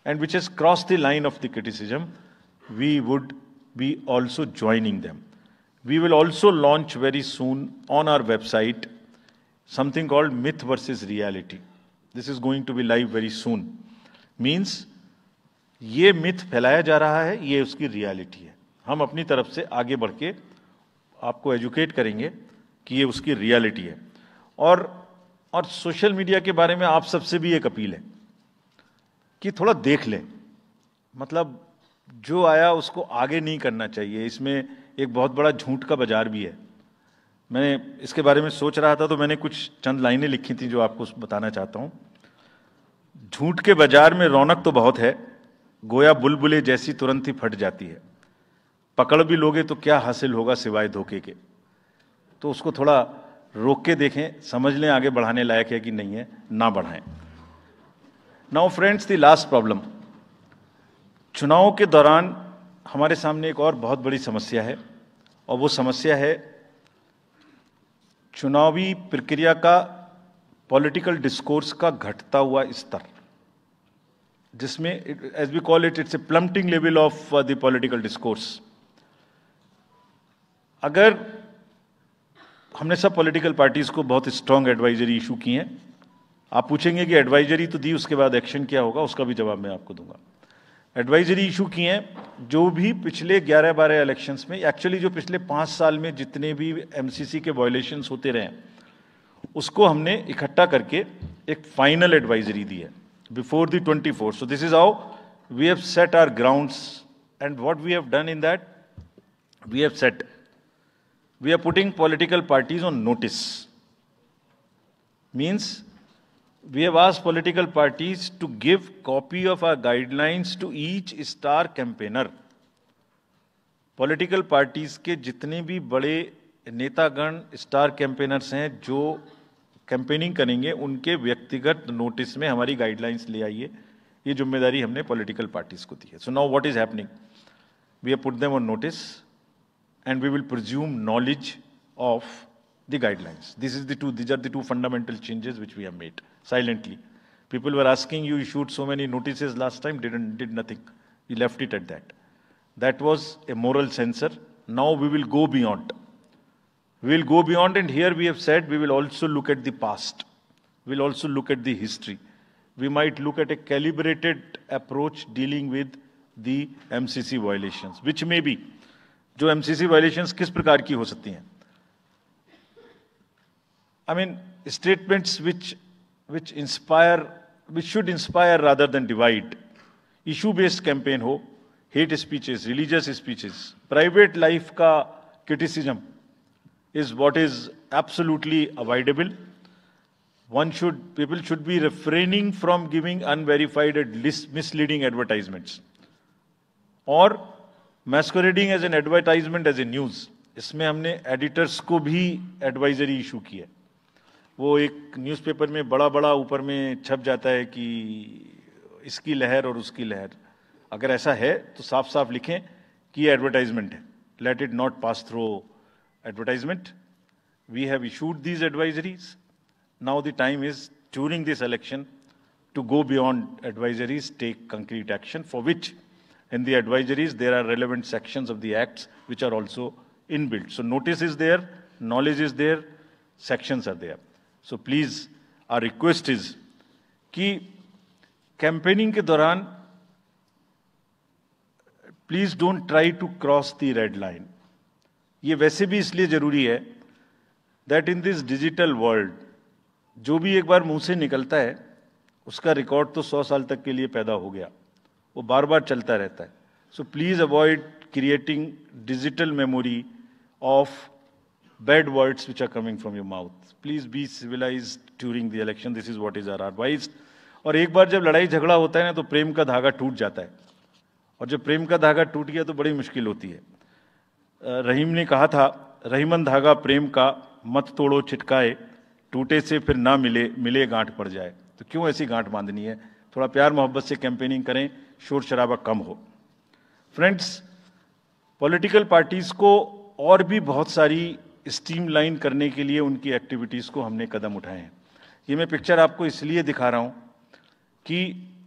and which has crossed the line of the criticism, we would be also joining them. We will also launch very soon on our website something called Myth versus Reality. This is going to be live very soon. Means, ये myth फैलाया जा रहा है, ये उसकी reality है. हम अपनी तरफ से आगे बढ़ के आपको एजुकेट करेंगे कि ये उसकी रियलिटी है. और सोशल मीडिया के बारे में आप सबसे भी एक अपील है कि थोड़ा देख लें, मतलब जो आया उसको आगे नहीं करना चाहिए। इसमें एक बहुत बड़ा झूठ का बाजार भी है। मैंने इसके बारे में सोच रहा था तो मैंने कुछ चंद लाइनें लिखी थी जो आपको बताना चाहता हूं। झूठ के बाजार में रौनक तो बहुत है, गोया बुलबुले जैसी तुरंत ही फट जाती है। पकड़ भी लोगे तो क्या हासिल होगा सिवाय धोखे के। तो उसको थोड़ा रोक के देखें, समझ लें आगे बढ़ाने लायक है कि नहीं है, ना बढ़ाएं। Now friends, the last problem, चुनाव के दौरान हमारे सामने एक और बहुत बड़ी समस्या है, और वो समस्या है चुनावी प्रक्रिया का, पॉलिटिकल डिस्कोर्स का घटता हुआ स्तर, जिसमें as we call it, it's a plummeting level of the political discourse. अगर हमने सब पॉलिटिकल पार्टीज को बहुत स्ट्रांग एडवाइजरी इशू की हैं, आप पूछेंगे कि एडवाइजरी तो दी, उसके बाद एक्शन क्या होगा, उसका भी जवाब मैं आपको दूंगा। एडवाइजरी इशू की हैं जो भी पिछले 11-12 इलेक्शंस में, एक्चुअली जो पिछले 5 साल में जितने भी एमसीसी के वायलेशंस होते रहे उसको हमने इकट्ठा करके एक फाइनल एडवाइजरी दी है before the 24th। So this is how we have set our grounds, and what we have done in that, we have set, we are putting political parties on notice. Means we have asked political parties to give copy of our guidelines to each star campaigner. Political parties के जितने भी बड़े नेतागण star campaigners हैं जो campaigning करेंगे, उनके व्यक्तिगत नोटिस में हमारी गाइडलाइंस ले आइए। ये जिम्मेदारी हमने पॉलिटिकल पार्टीज को दी है। So now what is happening, we have put them on notice and we will presume knowledge of the guidelines. These are the two fundamental changes which we have made silently. People were asking, you issued so many notices last time, did nothing. We left it at that. That was a moral censor. Now we will go beyond. We will go beyond, and here we have said we will also look at the past. We will also look at the history. We might look at a calibrated approach dealing with the MCC violations, which may be, जो MCC violations किस प्रकार की हो सकती हैं। I mean statements which should inspire rather than divide, issue based campaign हो, hate speeches, religious speeches, private life का criticism is what is absolutely avoidable. People should be refraining from giving unverified and misleading advertisements or masquerading as an advertisement as a news. इसमें हमने editors को भी advisory issue की है। वो एक newspaper में बड़ा बड़ा ऊपर में छप जाता है कि इसकी लहर और उसकी लहर। अगर ऐसा है तो साफ साफ लिखें कि ये एडवर्टाइजमेंट है। Let it not pass through advertisement. We have issued these advisories. Now the time is, during this election, to go beyond advisories, take concrete action, for which in the advisories there are relevant sections of the acts which are also inbuilt. So notice is there, knowledge is there, sections are there. So please, our request is कि campaigning के दौरान please don't try to cross the red line. ये वैसे भी इसलिए जरूरी है that in this digital world जो भी एक बार मुंह से निकलता है उसका रिकॉर्ड तो 100 साल तक के लिए पैदा हो गया, वो बार बार चलता रहता है। So please avoid creating digital memory of bad words which are coming from your mouth. Please be civilised during the election, this is what is our advice. और एक बार जब लड़ाई झगड़ा होता है ना तो प्रेम का धागा टूट जाता है, और जब प्रेम का धागा टूट गया तो बड़ी मुश्किल होती है। रहीम ने कहा था, रहीमन धागा प्रेम का मत तोड़ो छिटकाए, टूटे से फिर ना मिले, मिले गांठ पड़ जाए। तो क्यों ऐसी गांठ बांधनी है? थोड़ा प्यार मोहब्बत से कैंपेनिंग करें, शोर शराबा कम हो। फ्रेंड्स, पॉलिटिकल पार्टीज को और भी बहुत सारी स्ट्रीमलाइन करने के लिए उनकी एक्टिविटीज को हमने कदम उठाए हैं। ये मैं पिक्चर आपको इसलिए दिखा रहा हूं कि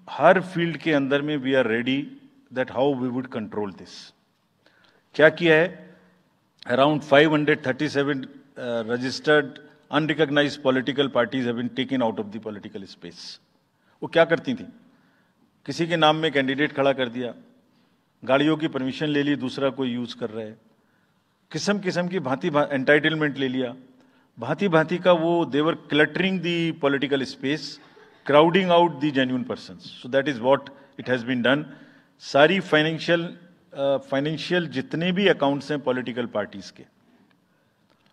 हर फील्ड के अंदर में we are ready that how we would control this. क्या किया है? Around 537 registered unrecognized political parties have been taken out of the political space. वो क्या करती थी? किसी के नाम में कैंडिडेट खड़ा कर दिया, गाड़ियों की परमिशन ले ली, दूसरा कोई यूज कर रहा है, किस्म किस्म की भांति एंटाइटलमेंट ले लिया, भांति भांति का वो they're cluttering the political space crowding out the genuine persons. So that is what it has been done. सारी फाइनेंशियल जितने भी अकाउंट्स हैं पॉलिटिकल पार्टीज के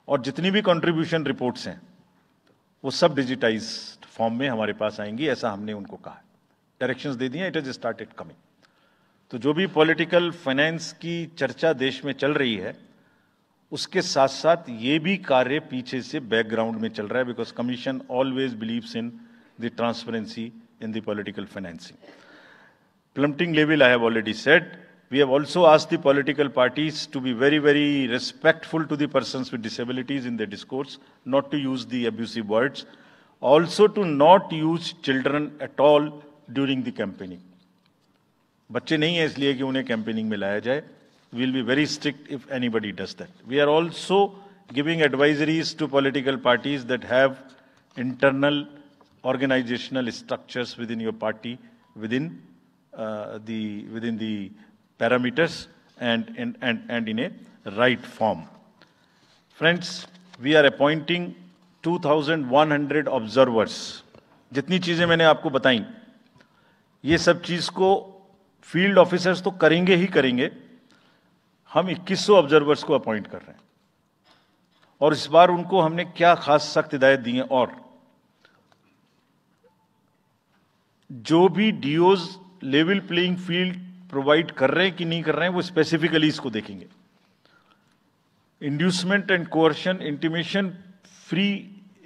और जितनी भी कंट्रीब्यूशन रिपोर्ट्स हैं वो सब डिजिटाइज्ड फॉर्म में हमारे पास आएंगी, ऐसा हमने उनको कहा है, डायरेक्शंस दे दिए, इट हैज स्टार्टेड कमिंग। तो जो भी पॉलिटिकल फाइनेंस की चर्चा देश में चल रही है उसके साथ साथ ये भी कार्य पीछे से बैकग्राउंड में चल रहा है, because commission always believes in the transparency in the political financing. Plummeting level, I have already said. We have also asked the political parties to be very, very respectful to the persons with disabilities in their discourse, not to use the abusive words, also to not use children at all during the campaigning. बच्चे नहीं है इसलिए कि उन्हें campaigning में लाया जाए. We will be very strict if anybody does that. We are also giving advisories to political parties that have internal organizational structures within your party, within the parameters and in a right form. Friends, we are appointing 2,100 observers. जितनी चीजें मैंने आपको बताई, ये सब चीज को field officers तो करेंगे ही करेंगे, हम 2100 ऑब्जर्वर्स को अपॉइंट कर रहे हैं और इस बार उनको हमने क्या खास सख्त हिदायत दी है, और जो भी डीओज लेवल प्लेइंग फील्ड प्रोवाइड कर रहे हैं कि नहीं कर रहे हैं वो स्पेसिफिकली इसको देखेंगे. Inducement and coercion,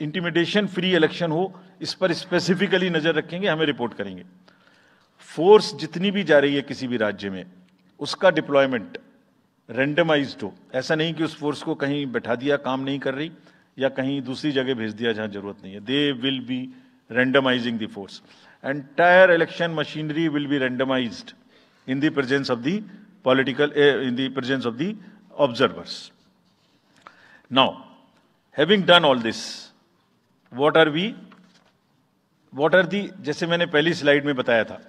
intimidation free election हो, इस पर स्पेसिफिकली नजर रखेंगे, हमें रिपोर्ट करेंगे. फोर्स जितनी भी जा रही है किसी भी राज्य में उसका डिप्लॉयमेंट रैंडमाइज्ड हो, ऐसा नहीं कि उस फोर्स को कहीं बैठा दिया काम नहीं कर रही या कहीं दूसरी जगह भेज दिया जहां जरूरत नहीं है. They will be randomizing the force. Entire election machinery will be randomized in the presence of the in the presence of the observers. Now, having done all this, what are the, जैसे मैंने पहली slide में बताया था,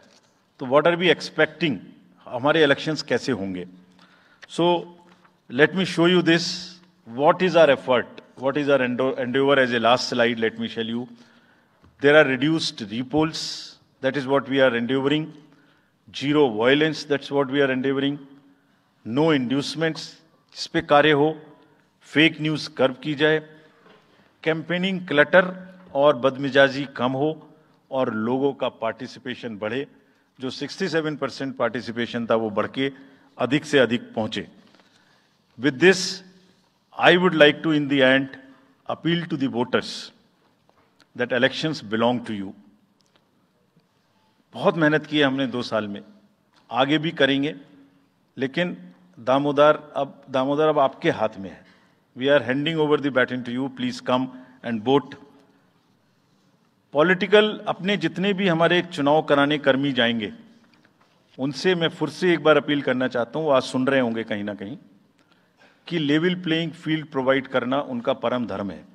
तो what are we expecting, हमारे elections कैसे होंगे? So, let me show you this. What is our effort? What is our endeavor? As a last slide, let me tell you. There are reduced repolls, that is what we are endeavoring. Zero violence, that's what we are endeavoring. No inducements, इस पे कार्य हो. Fake news curve की जाए. Campaigning clutter और बदमिजाजी कम हो और लोगों का पार्टिसिपेशन बढ़े. जो 67% पार्टिसिपेशन था वो बढ़ के अधिक से अधिक पहुंचे. With this, I would like to in the end appeal to the voters that elections belong to you. बहुत मेहनत की है हमने 2 साल में, आगे भी करेंगे, लेकिन दामोदर अब आपके हाथ में है. We are handing over the baton to you. Please come and vote. Political अपने जितने भी हमारे चुनाव कराने कर्मी जाएंगे उनसे मैं फिर से एक बार अपील करना चाहता हूं, आज सुन रहे होंगे कहीं ना कहीं, कि लेवल प्लेइंग फील्ड प्रोवाइड करना उनका परम धर्म है.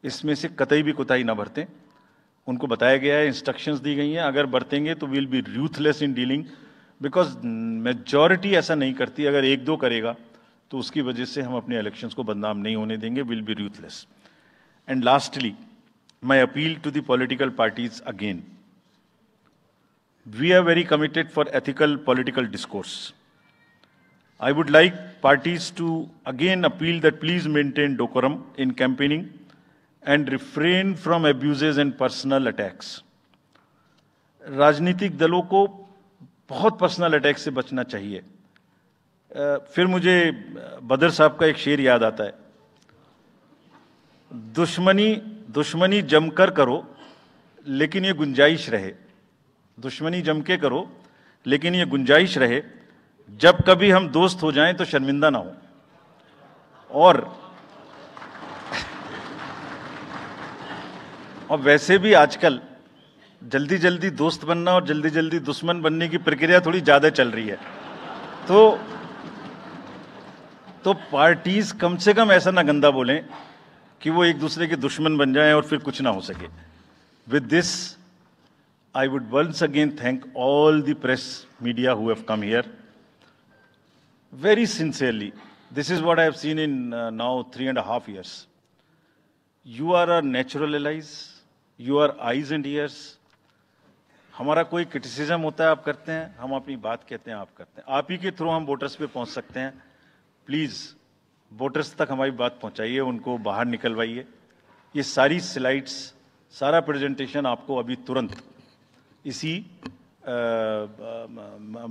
इसमें से कतई भी कोताही ना बरतें. उनको बताया गया है, इंस्ट्रक्शंस दी गई हैं, अगर बरतेंगे तो will be ruthless in dealing, because majority ऐसा नहीं करती. अगर 1-2 करेगा तो उसकी वजह से हम अपने इलेक्शंस को बदनाम नहीं होने देंगे. Will be ruthless. And lastly, my appeal to the political parties again. We are very committed for ethical political discourse. I would like parties to again appeal that please maintain decorum in campaigning and refrain from abuses and personal attacks. राजनीतिक दलों को बहुत personal attack से बचना चाहिए. फिर मुझे बदर साहब का एक शेर याद आता है, दुश्मनी जमकर करो लेकिन ये गुंजाइश रहे. दुश्मनी जम के करो लेकिन ये गुंजाइश रहे, जब कभी हम दोस्त हो जाएं तो शर्मिंदा ना हो. और वैसे भी आजकल जल्दी जल्दी दोस्त बनना और जल्दी जल्दी दुश्मन बनने की प्रक्रिया थोड़ी ज्यादा चल रही है. तो पार्टीज कम से कम ऐसा ना गंदा बोलें कि वो एक दूसरे के दुश्मन बन जाएं और फिर कुछ ना हो सके. With this I would once again thank all the press media who have come here. Very sincerely, this is what I have seen in now 3.5 years. You are our natural allies, you are eyes and ears, हमारा कोई criticism होता है आप करते हैं, हम अपनी बात कहते हैं आप करते हैं। आप ही के थ्रू हम वोटर्स पे पहुंच सकते हैं। प्लीज वोटर्स तक हमारी बात पहुंचाइए, उनको बाहर निकलवाइए। ये सारी स्लाइड्स, सारा प्रेजेंटेशन आपको अभी तुरंत इसी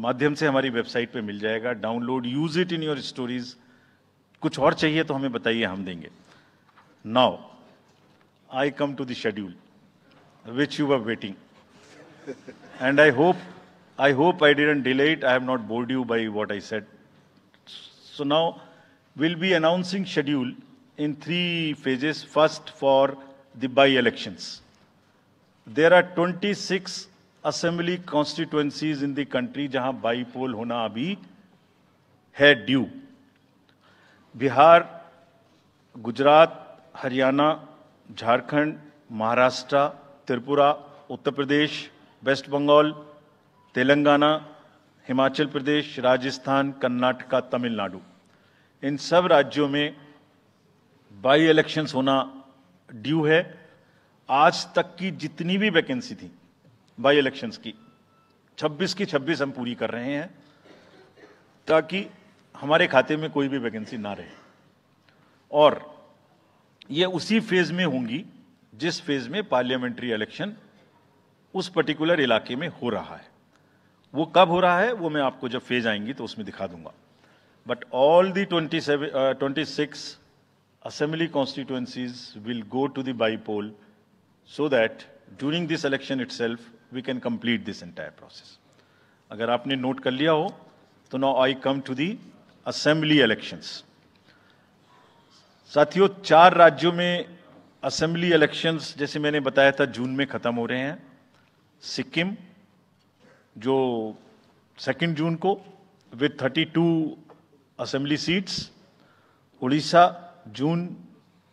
माध्यम से हमारी वेबसाइट पे मिल जाएगा। Download, use it in your stories. कुछ और चाहिए तो हमें बताइए, हम देंगे। Now I come to the schedule which you were waiting, and I hope I didn't delay it. I have not bored you by what I said. So now we'll be announcing schedule in 3 phases. First, for the by-elections. There are 26 assembly constituencies in the country जहां by-poll होना अभी है due. Bihar, Gujarat, Haryana, Jharkhand, Maharashtra, Tripura, Uttar Pradesh, waste Bengal, Telangana, Himachal Pradesh, Rajasthan, Karnataka, Tamil Nadu, इन सब राज्यों में by elections होना due है। आज तक की जितनी भी वैकेंसी थी बाई इलेक्शंस की, 26 की 26 हम पूरी कर रहे हैं, ताकि हमारे खाते में कोई भी वैकेंसी ना रहे। और ये उसी फेज में होंगी जिस फेज में पार्लियामेंट्री इलेक्शन उस पर्टिकुलर इलाके में हो रहा है। वो कब हो रहा है वो मैं आपको जब फेज आएंगी तो उसमें दिखा दूंगा। But all the 26 assembly constituencies will go to the by-poll so that during this election itself we can complete this entire process. अगर आपने नोट कर लिया हो तो now I come to the assembly elections. साथियों, 4 राज्यों में असेंबली इलेक्शंस जैसे मैंने बताया था जून में खत्म हो रहे हैं। सिक्किम जो 2 जून को with 32 assembly seats, Orissa June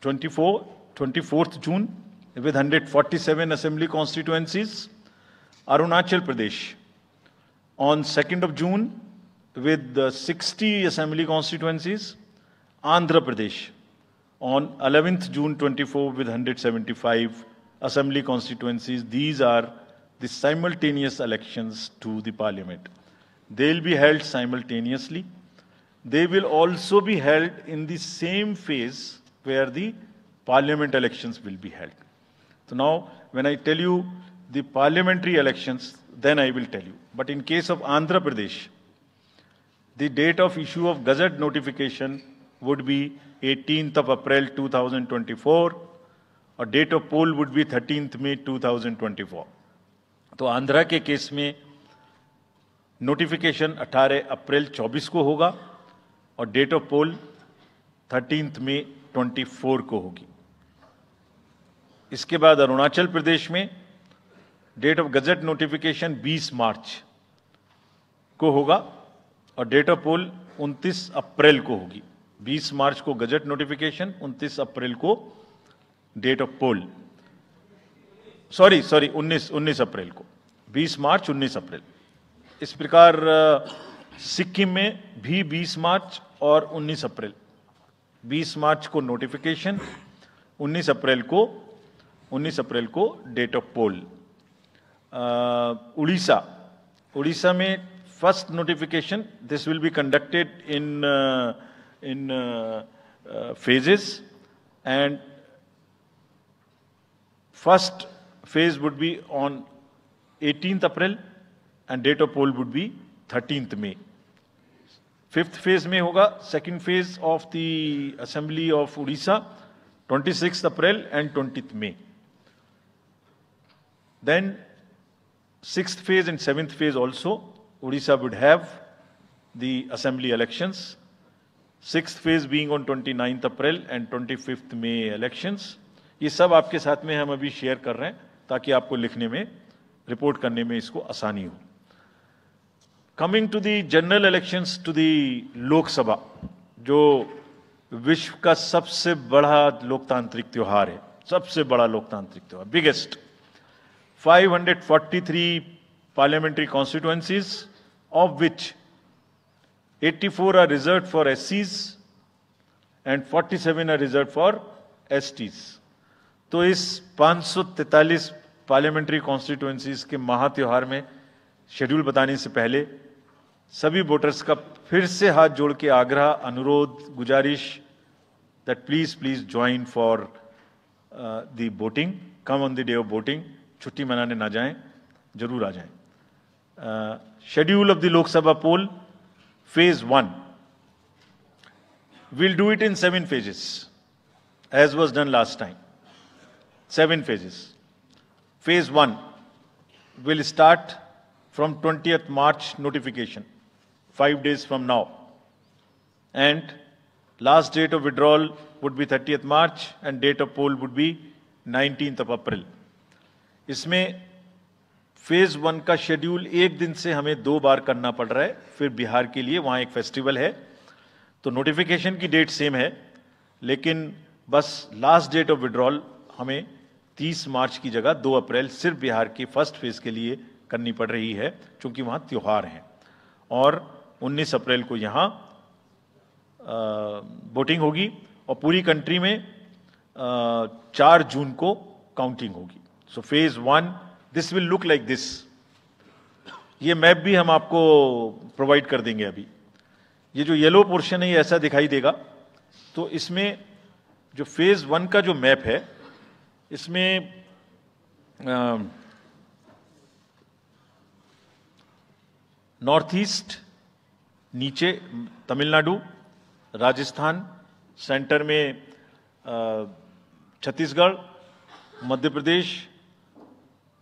24 June with 147 assembly constituencies, Arunachal Pradesh on 2nd of June with 60 assembly constituencies, Andhra Pradesh on 11th June 24 with 175 assembly constituencies. These are the simultaneous elections to the parliament. They will be held simultaneously. They will also be held in the same phase where the parliament elections will be held. So now, when I tell you the parliamentary elections, then I will tell you. But in case of Andhra Pradesh, the date of issue of Gazette notification would be 18th of April 2024, और date of poll would be 13th May 2024. तो आंध्रा के case में notification 18 अप्रैल 24 को होगा और date of pole 13th May 24 को होगी। इसके बाद अरुणाचल प्रदेश में डेट ऑफ गजट नोटिफिकेशन 20 मार्च को होगा और डेट ऑफ पोल 29 अप्रैल को होगी। 20 मार्च को गजट नोटिफिकेशन, 29 अप्रैल को डेट ऑफ पोल। सॉरी 19 अप्रैल को, 20 मार्च 19 अप्रैल। इस प्रकार सिक्किम में भी 20 मार्च और 19 अप्रैल, 20 मार्च को नोटिफिकेशन, 19 अप्रैल को डेट ऑफ पोल। उड़ीसा में first notification, this will be conducted in phases, and first phase would be on 18th April and date of poll would be 13th May. 5th phase में होगा second phase of the assembly of Odisha, 26th April and 20th May. Then 6th phase and 7th phase also Odisha would have the assembly elections. 6th phase being on 29th April and 25th May elections. ये सब आपके साथ में हम अभी share कर रहे हैं ताकि आपको लिखने में, रिपोर्ट करने में इसको आसानी हो। Coming to the general elections to the Lok Sabha, जो विश्व का सबसे बड़ा लोकतांत्रिक त्योहार है, सबसे बड़ा लोकतांत्रिक त्योहार, biggest. 543 parliamentary constituencies, of which 84 are reserved for SCs and 47 are reserved for STs. तो इस 543 पार्लियामेंट्री कॉन्स्टिट्यूएंसीज के महा त्योहार में शेड्यूल बताने से पहले सभी वोटर्स का फिर से हाथ जोड़ के आग्रह, अनुरोध, गुजारिश that please join for the voting, come on the day of voting. छुट्टी मनाने ना जाएं, जरूर आ जाएं। Schedule of the Lok Sabha poll phase 1, we'll do it in 7 phases as was done last time. 7 phases. Phase 1 will start from 20th March notification, 5 days from now, and last date of withdrawal would be 30th March and date of poll would be 19th of April. इसमें phase 1 का schedule एक दिन से हमें 2 बार करना पड़ रहा है। फिर बिहार के लिए वहां एक फेस्टिवल है, तो नोटिफिकेशन की डेट सेम है, लेकिन बस लास्ट डेट ऑफ विड्रॉल हमें 30 मार्च की जगह 2 अप्रैल सिर्फ बिहार के फर्स्ट फेज के लिए करनी पड़ रही है, क्योंकि वहां त्योहार हैं। और 19 अप्रैल को यहां वोटिंग होगी और पूरी कंट्री में 4 जून को काउंटिंग होगी। So phase 1 this will look like this. ये मैप भी हम आपको प्रोवाइड कर देंगे। अभी ये जो येलो पोर्शन है ये ऐसा दिखाई देगा। तो इसमें जो फेज 1 का जो मैप है, इसमें नॉर्थ ईस्ट नीचे तमिलनाडु, राजस्थान, सेंटर में छत्तीसगढ़, मध्य प्रदेश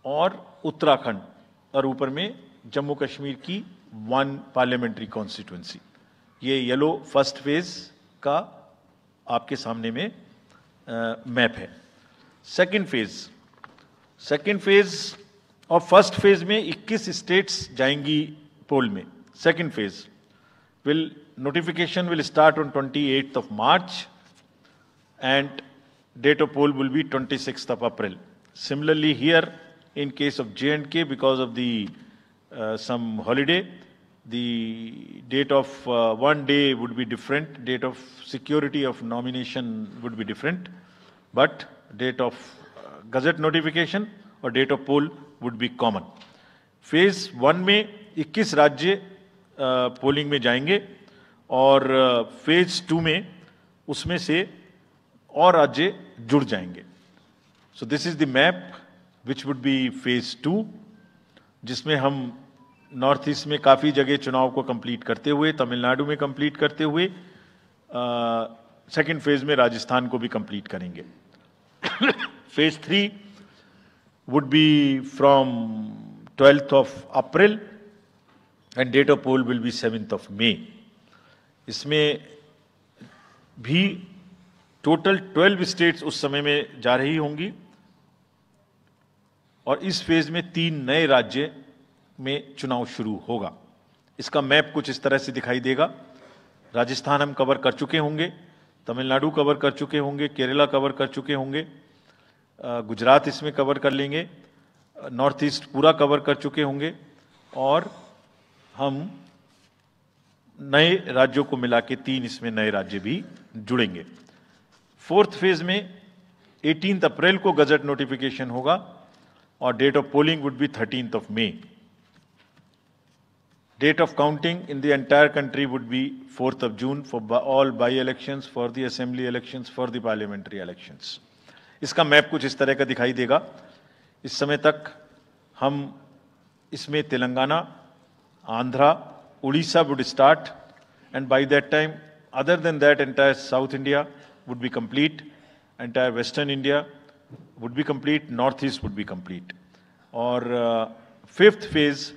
और उत्तराखंड, और ऊपर में जम्मू कश्मीर की 1 पार्लियामेंट्री कॉन्स्टिट्यूएंसी। ये येलो फर्स्ट फेज का आपके सामने में मैप है। सेकंड फेज और फर्स्ट फेज में 21 स्टेट्स जाएंगी पोल में। Second phase notification will start on 28th of March and date of poll will be 26th of April. Similarly here in case of J&K, because of the some holiday, the date of one day would be different, date of security of nomination would be different, but date of gazette notification or date of poll would be common. Phase 1 में 21 राज्य polling में जाएंगे और phase 2 में उसमें से और राज्य जुड़ जाएंगे। सो this is the map which would be phase 2, जिसमें हम नॉर्थ ईस्ट में काफी जगह चुनाव को कंप्लीट करते हुए, तमिलनाडु में कंप्लीट करते हुए, सेकंड फेज में राजस्थान को भी कंप्लीट करेंगे। Phase 3 would be from 12th of April and date of poll will be 7th of May. इसमें भी टोटल 12 स्टेट्स उस समय में जा रही होंगी और इस फेज में 3 नए राज्य में चुनाव शुरू होगा। इसका मैप कुछ इस तरह से दिखाई देगा। राजस्थान हम कवर कर चुके होंगे, तमिलनाडु कवर कर चुके होंगे, केरला कवर कर चुके होंगे, गुजरात इसमें कवर कर लेंगे, नॉर्थ ईस्ट पूरा कवर कर चुके होंगे और हम नए राज्यों को मिला के 3 इसमें नए राज्य भी जुड़ेंगे। फोर्थ फेज में 18 अप्रैल को गजट नोटिफिकेशन होगा और date of polling would be 13th of May. Date of counting in the entire country would be 4th of June for all by-elections, for the assembly elections, for the parliamentary elections. इसका map कुछ इस तरह का दिखाई देगा। इस समय तक हम इसमें Telangana, Andhra, Orissa would start, and by that time, other than that, entire South India would be complete, entire Western India would be complete, Northeast would be complete. और फिफ्थ फेज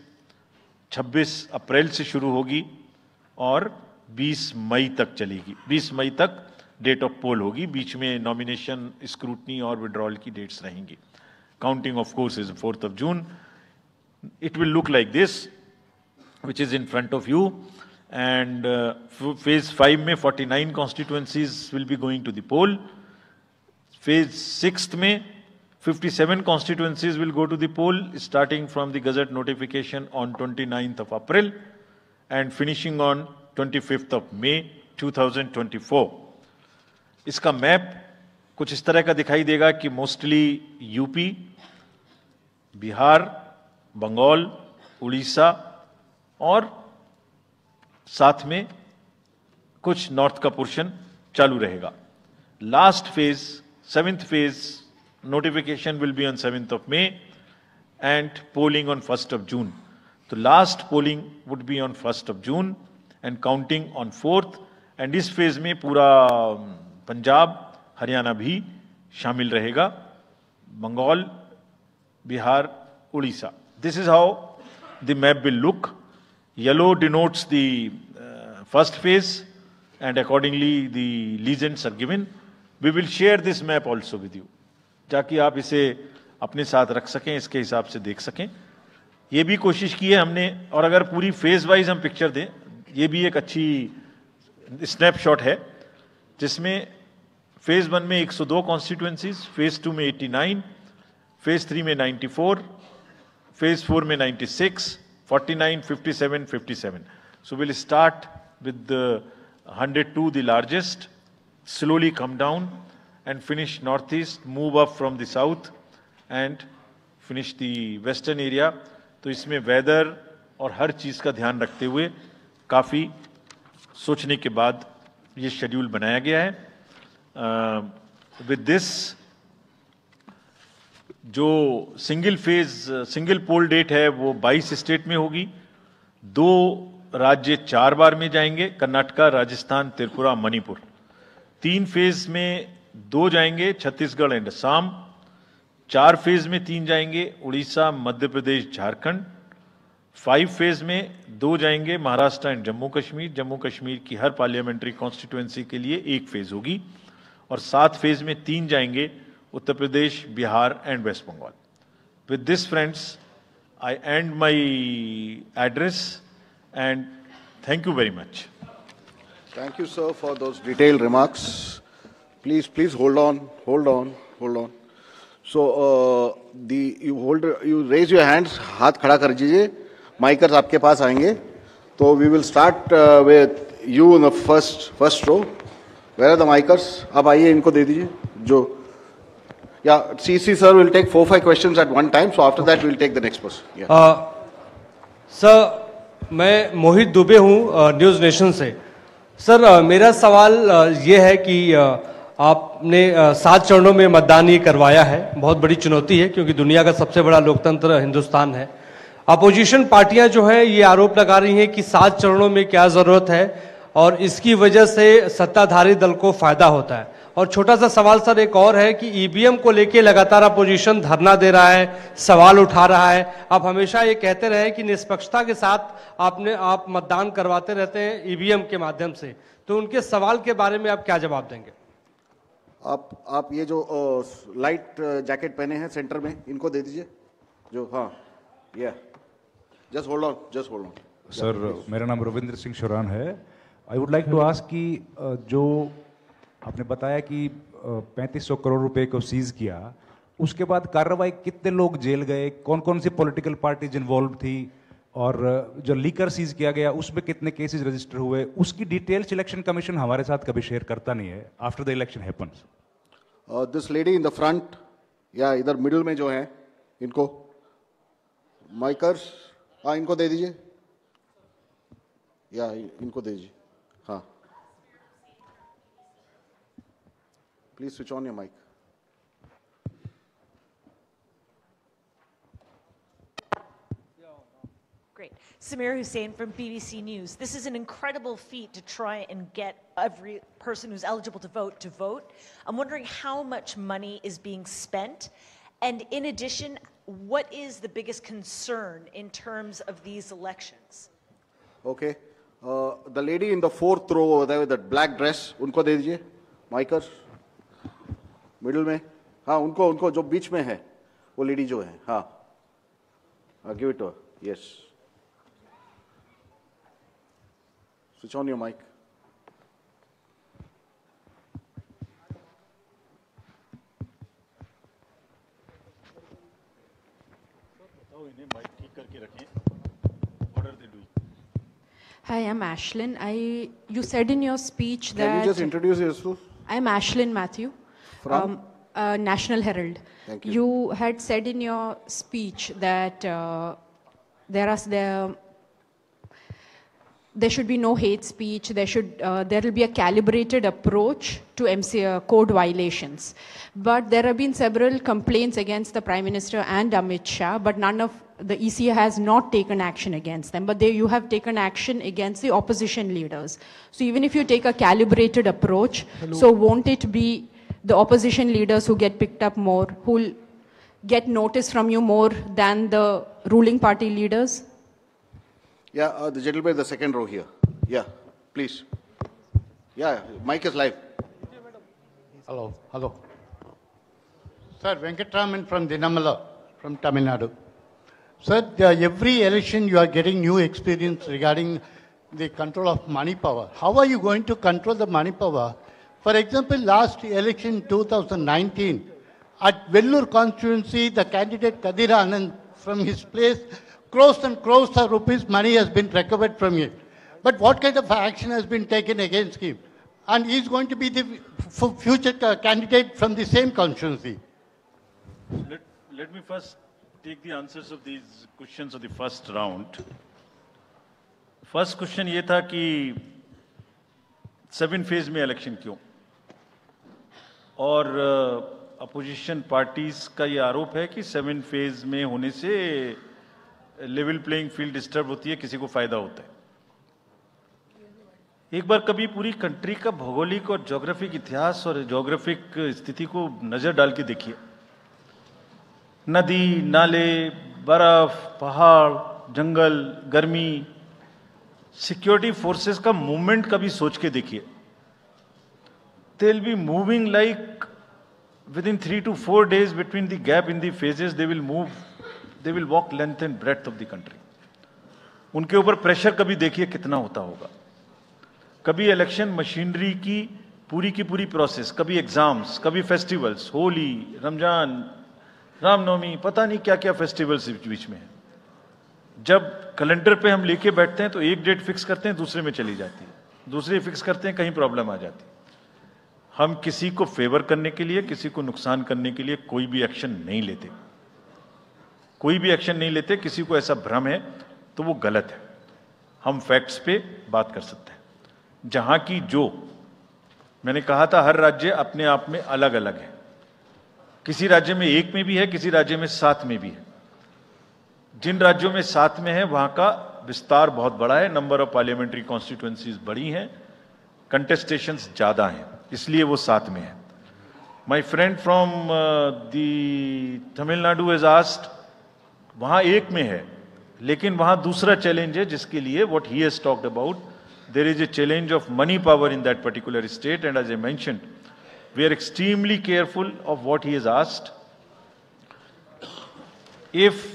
26 अप्रैल से शुरू होगी और 20 मई तक चलेगी। 20 मई तक डेट ऑफ पोल होगी, बीच में नॉमिनेशन, स्क्रूटनी और विड्रॉल की डेट्स रहेंगी। Counting of course is 4th of June. It will look like this, which is in front of you, and phase 5 में 49 constituencies will be going to the poll. Phase 6 में 57 constituencies will go to the poll, starting from the Gazette notification on 29th of April and finishing on 25th of May 2024. इसका map कुछ इस तरह का दिखाई देगा कि मोस्टली यूपी, बिहार, बंगाल, उड़ीसा और साथ में कुछ नॉर्थ का पोर्शन चालू रहेगा। Last phase, 7th phase notification will be on 7th of May and polling on 1st of June. तो last polling would be on 1st of June and counting on 4th, एंड इस phase में पूरा पंजाब, हरियाणा भी शामिल रहेगा, Bengal, Bihar, Orissa. This is how the map will look. Yellow denotes the first phase and accordingly the legends are given. We will share this map also with you, ताकि आप इसे अपने साथ रख सकें, इसके हिसाब से देख सकें। ये भी कोशिश की है हमने, और अगर पूरी फेज वाइज हम पिक्चर दें, ये भी एक अच्छी स्नैपशॉट है, जिसमें फेज 1 में 102 कॉन्स्टिट्यूएंसीज, फेज 2 में 89, फेज 3 में 94, फेज 4 में 96, 49, 57, 57. So we'll start with the 102, the largest, slowly come down and finish northeast, move up from the south and finish the western area. तो इसमें वेदर और हर चीज का ध्यान रखते हुए काफी सोचने के बाद ये शेड्यूल बनाया गया है। विद दिस, जो single phase single poll date है वो 22 स्टेट में होगी। 2 राज्य 4 बार में जाएंगे, कर्नाटका, राजस्थान, त्रिपुरा, मणिपुर। 3 फेज में 2 जाएंगे, छत्तीसगढ़ एंड असम। 4 फेज में 3 जाएंगे, उड़ीसा, मध्य प्रदेश, झारखंड। 5 फेज में 2 जाएंगे, महाराष्ट्र एंड जम्मू कश्मीर। जम्मू कश्मीर की हर पार्लियामेंट्री कॉन्स्टिट्यूएंसी के लिए 1 फेज होगी। और 7 फेज में 3 जाएंगे, Uttar Pradesh, Bihar and West Bengal. With this friends, I end my address and thank you very much. Thank you, sir, for those detailed remarks. Please hold on. So you raise your hands, हाथ खड़ा कर दीजिए, माइकर्स आपके पास आएंगे। तो we will start with you in the first row. Where are the micers? आप आइए, इनको दे दीजिए। जो CC sir will take 4-5 questions at one time. So after that we'll take the next person. Yeah. Sir, मैं मोहित दुबे हूँ news nation से। Sir, मेरा सवाल ये है कि आपने 7 चरणों में मतदान ये करवाया है, बहुत बड़ी चुनौती है क्योंकि दुनिया का सबसे बड़ा लोकतंत्र हिंदुस्तान है। अपोजिशन पार्टियां जो हैं ये आरोप लगा रही हैं कि 7 चरणों में क्या ज़रूरत है और इसकी वजह से सत्ताधारी दल को फायदा होता है। और छोटा सा सवाल सर एक और है कि ईवीएम को लेके लगातार अपोजिशन धरना दे रहा है, सवाल उठा रहा है। आप हमेशा ये कहते रहे कि निष्पक्षता के साथ आप मतदान करवाते रहते हैं ईवीएम के माध्यम से, तो उनके सवाल के बारे में आप क्या जवाब देंगे? आप ये जो लाइट जैकेट पहने हैं सेंटर में, इनको दे दीजिए। जो जस्ट होल्ड ऑन। सर, मेरा नाम रविंद्र सिंह शोरान है। I would like to ask कि जो आपने बताया कि 3500 करोड़ रुपए को सीज किया, उसके बाद कार्रवाई कितने लोग जेल गए, कौन कौन सी पॉलिटिकल पार्टीज इन्वॉल्व थी, और जो लीकर सीज किया गया उसमें कितने केसेस रजिस्टर हुए, उसकी डिटेल्स इलेक्शन कमीशन हमारे साथ कभी शेयर करता नहीं है after the election happens. This lady in the front या इधर मिडिल में जो है, इनको माइकर्स, इनको दे दीजिए, या इनको दे दीजिए। हाँ, please switch on your mic. Great. Samir Hussain from BBC News. This is an incredible feat to try and get every person who's eligible to vote. I'm wondering how much money is being spent, and in addition, what is the biggest concern in terms of these elections? Okay. The lady in the 4th row over there with that black dress, उनको दे दीजिए माइकर्स, middle में। हाँ, उनको जो बीच में है वो lady जो है, हाँ, give it to her. Yes, switch on your mic. इन्हें माइक ठीक करके रखें। What are they doing? Hi, I'm Ashlyn. You said in your speech that... Can you just introduce yourself? I'm Ashlyn Matthew. From? National Herald. Thank you. You had said in your speech that there should be no hate speech. There will be a calibrated approach to code violations. But there have been several complaints against the Prime Minister and Amit Shah, but none of the ECA has not taken action against them. But you have taken action against the opposition leaders. So even if you take a calibrated approach, so won't it be the opposition leaders who get picked up more, who will get notice from you more than the ruling party leaders? Yeah, the gentleman in the second row here. Yeah, please. Yeah, mic is live. Hello. Sir, Venkatraman from Dinamala, from Tamil Nadu. Sir, every election you are getting new experience regarding the control of money power. How are you going to control the money power? For example, last election 2019, at Vellore constituency, the candidate Kadir Anand, from his place, crores and crores of rupees money has been recovered from him. But what kind of action has been taken against him? And he's going to be the future candidate from the same constituency. Let me first take the answers of these questions of the first round. First question ये था कि 7 phase में election क्यों, और opposition parties का ये आरोप है कि 7 फेज में होने से लेवल प्लेइंग फील्ड डिस्टर्ब होती है, किसी को फायदा होता है। एक बार कभी पूरी कंट्री का भौगोलिक और ज्योग्राफिक इतिहास और ज्योग्राफिक स्थिति को नजर डाल के देखिए। नदी, नाले, बर्फ, पहाड़, जंगल, गर्मी, सिक्योरिटी फोर्सेस का मूवमेंट कभी सोच के देखिए। They will be moving like within 3 to 4 days between the gap in the phases, they will walk length and breadth of the country. उनके ऊपर प्रेशर कभी देखिए कितना होता होगा। कभी इलेक्शन मशीनरी की पूरी प्रोसेस, कभी एग्जाम्स, कभी फेस्टिवल्स, होली, रमजान, रामनवमी, पता नहीं क्या क्या फेस्टिवल्स बीच में है। जब कैलेंडर पे हम लेके बैठते हैं तो एक डेट फिक्स करते हैं, दूसरे में चली जाती है, दूसरे फिक्स करते हैं, कहीं प्रॉब्लम आ जाती है। हम किसी को फेवर करने के लिए, किसी को नुकसान करने के लिए कोई भी एक्शन नहीं लेते, कोई भी एक्शन नहीं लेते। किसी को ऐसा भ्रम है तो वो गलत है। हम फैक्ट्स पे बात कर सकते हैं। जहां की जो मैंने कहा था, हर राज्य अपने आप में अलग अलग है। किसी राज्य में 1 में भी है, किसी राज्य में 7 में भी है। जिन राज्यों में 7 में है वहां का विस्तार बहुत बड़ा है, नंबर ऑफ पार्लियामेंट्री कॉन्स्टिट्यूएंसीज बड़ी हैं, कंटेस्टेशंस ज्यादा हैं, इसलिए वो 7 में है। My friend from the Tamil Nadu has asked, वहां 1 में है, लेकिन वहां दूसरा चैलेंज है जिसके लिए what he has talked about, there is a challenge of money power in that particular state, and as I mentioned, we are extremely careful of what he has asked. If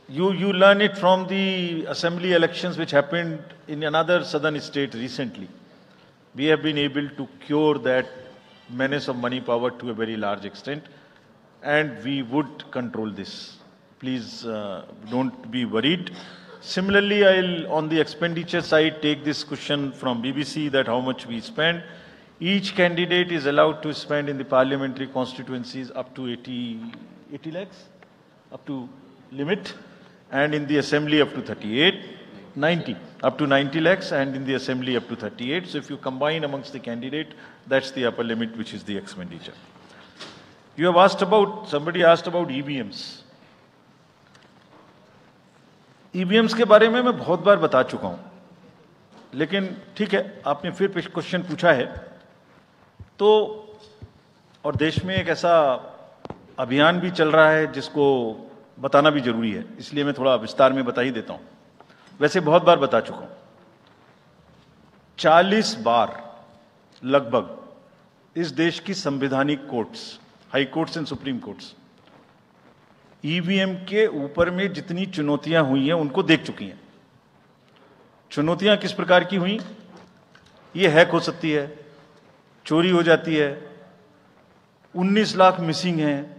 you learn it from the assembly elections which happened in another southern state recently. We have been able to cure that menace of money power to a very large extent, and we would control this. Please don't be worried. Similarly, I'll on the expenditure side take this question from BBC that how much we spend. Each candidate is allowed to spend in the parliamentary constituencies up to 80 lakhs, up to limit, and in the assembly up to 90, up to 90 lakhs, and in the assembly up to 38. So if you combine amongst the candidate, that's the upper limit, which is the expenditure. You have asked about, somebody asked about EVMs. EVMs के बारे में मैं बहुत बार बता चुका हूं, लेकिन ठीक है, आपने फिर क्वेश्चन पूछा है तो, और देश में एक ऐसा अभियान भी चल रहा है जिसको बताना भी जरूरी है, इसलिए मैं थोड़ा विस्तार में बता ही देता हूं। वैसे बहुत बार बता चुका हूं, 40 बार लगभग इस देश की संवैधानिक courts, high courts and supreme courts EVM के ऊपर में जितनी चुनौतियां हुई हैं उनको देख चुकी हैं। चुनौतियां किस प्रकार की हुई? ये हैक हो सकती है, चोरी हो जाती है, 19 लाख मिसिंग हैं,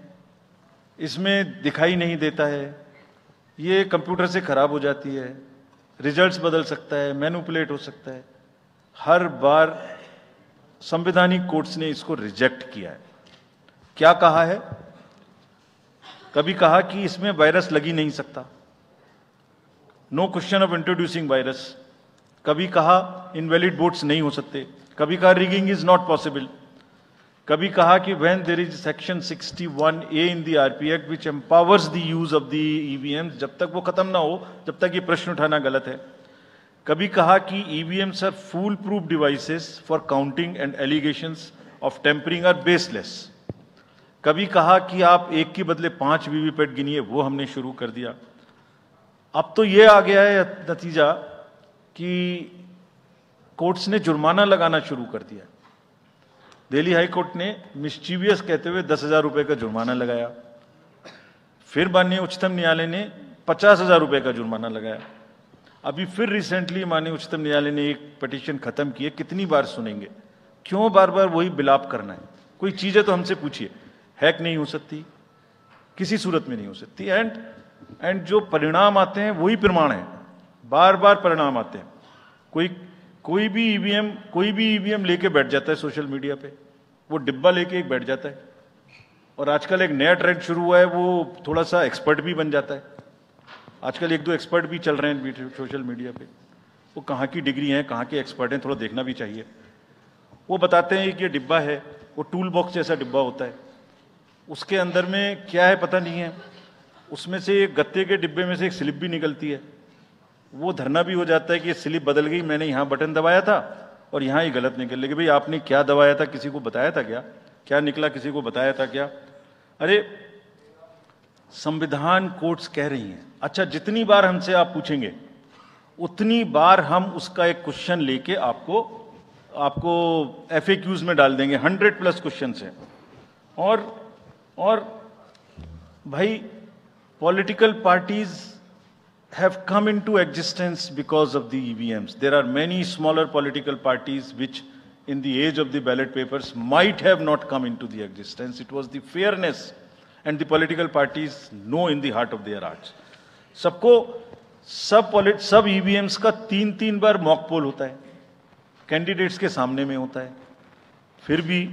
इसमें दिखाई नहीं देता है, ये कंप्यूटर से खराब हो जाती है, रिजल्ट्स बदल सकता है, मैनिपुलेट हो सकता है। हर बार संवैधानिक कोर्ट्स ने इसको रिजेक्ट किया है। क्या कहा है? कभी कहा कि इसमें वायरस लग ही नहीं सकता, no question of introducing virus. कभी कहा इनवैलिड वोट्स नहीं हो सकते, कभी कहा रिगिंग इज नॉट पॉसिबल, कभी कहा कि when there is section 61A in the RP act which empowers the use of the EVM, जब तक वो खत्म ना हो जब तक ये प्रश्न उठाना गलत है। कभी कहा कि EVMs are foolproof devices for counting and allegations of tampering are baseless. कभी कहा कि आप एक के बदले 5 वीवीपैट गिनिए, वो हमने शुरू कर दिया। अब तो ये आ गया है नतीजा कि कोर्ट्स ने जुर्माना लगाना शुरू कर दिया। दिल्ली हाई कोर्ट ने मिस्चीवियस कहते हुए 10,000 रुपए का जुर्माना लगाया, फिर माननीय उच्चतम न्यायालय ने 50,000 रुपए का जुर्माना लगाया। अभी फिर रिसेंटली माननीय उच्चतम न्यायालय ने एक पिटीशन खत्म की है। कितनी बार सुनेंगे? क्यों बार बार वही बिलाप करना है? कोई चीजें तो हमसे पूछिए। हैक नहीं हो सकती, किसी सूरत में नहीं हो सकती, एंड जो परिणाम आते हैं वही प्रमाण है, बार बार परिणाम आते हैं। कोई भी ईवीएम लेके बैठ जाता है सोशल मीडिया पे, वो डिब्बा लेके एक बैठ जाता है, और आजकल एक नया ट्रेंड शुरू हुआ है, वो थोड़ा सा एक्सपर्ट भी बन जाता है। आजकल 1-2 एक्सपर्ट भी चल रहे हैं सोशल मीडिया पे, वो कहाँ की डिग्री हैं, कहाँ के एक्सपर्ट हैं, थोड़ा देखना भी चाहिए। वो बताते हैं कि ये डिब्बा है, वो टूल बॉक्स जैसा डिब्बा होता है, उसके अंदर में क्या है पता नहीं है, उसमें से एक गत्ते के डिब्बे में से एक स्लिप भी निकलती है। वो धरना भी हो जाता है कि ये स्लिप बदल गई, मैंने यहाँ बटन दबाया था और यहाँ ही गलत निकल गई। भाई आपने क्या दबाया था, किसी को बताया था क्या? क्या निकला, किसी को बताया था क्या? अरे संविधान कोर्ट्स कह रही हैं। अच्छा, जितनी बार हमसे आप पूछेंगे उतनी बार हम उसका एक क्वेश्चन लेके आपको FAQs में डाल देंगे। 100+ क्वेश्चन है। और भाई political parties have come into existence because of the EVMs. There are many smaller political parties which in the age of the ballot papers might have not come into the existence. It was the fairness and the political parties know in the heart of their hearts. सब EVMs का 3-3 बार mock poll होता है, candidates के सामने में होता है। फिर भी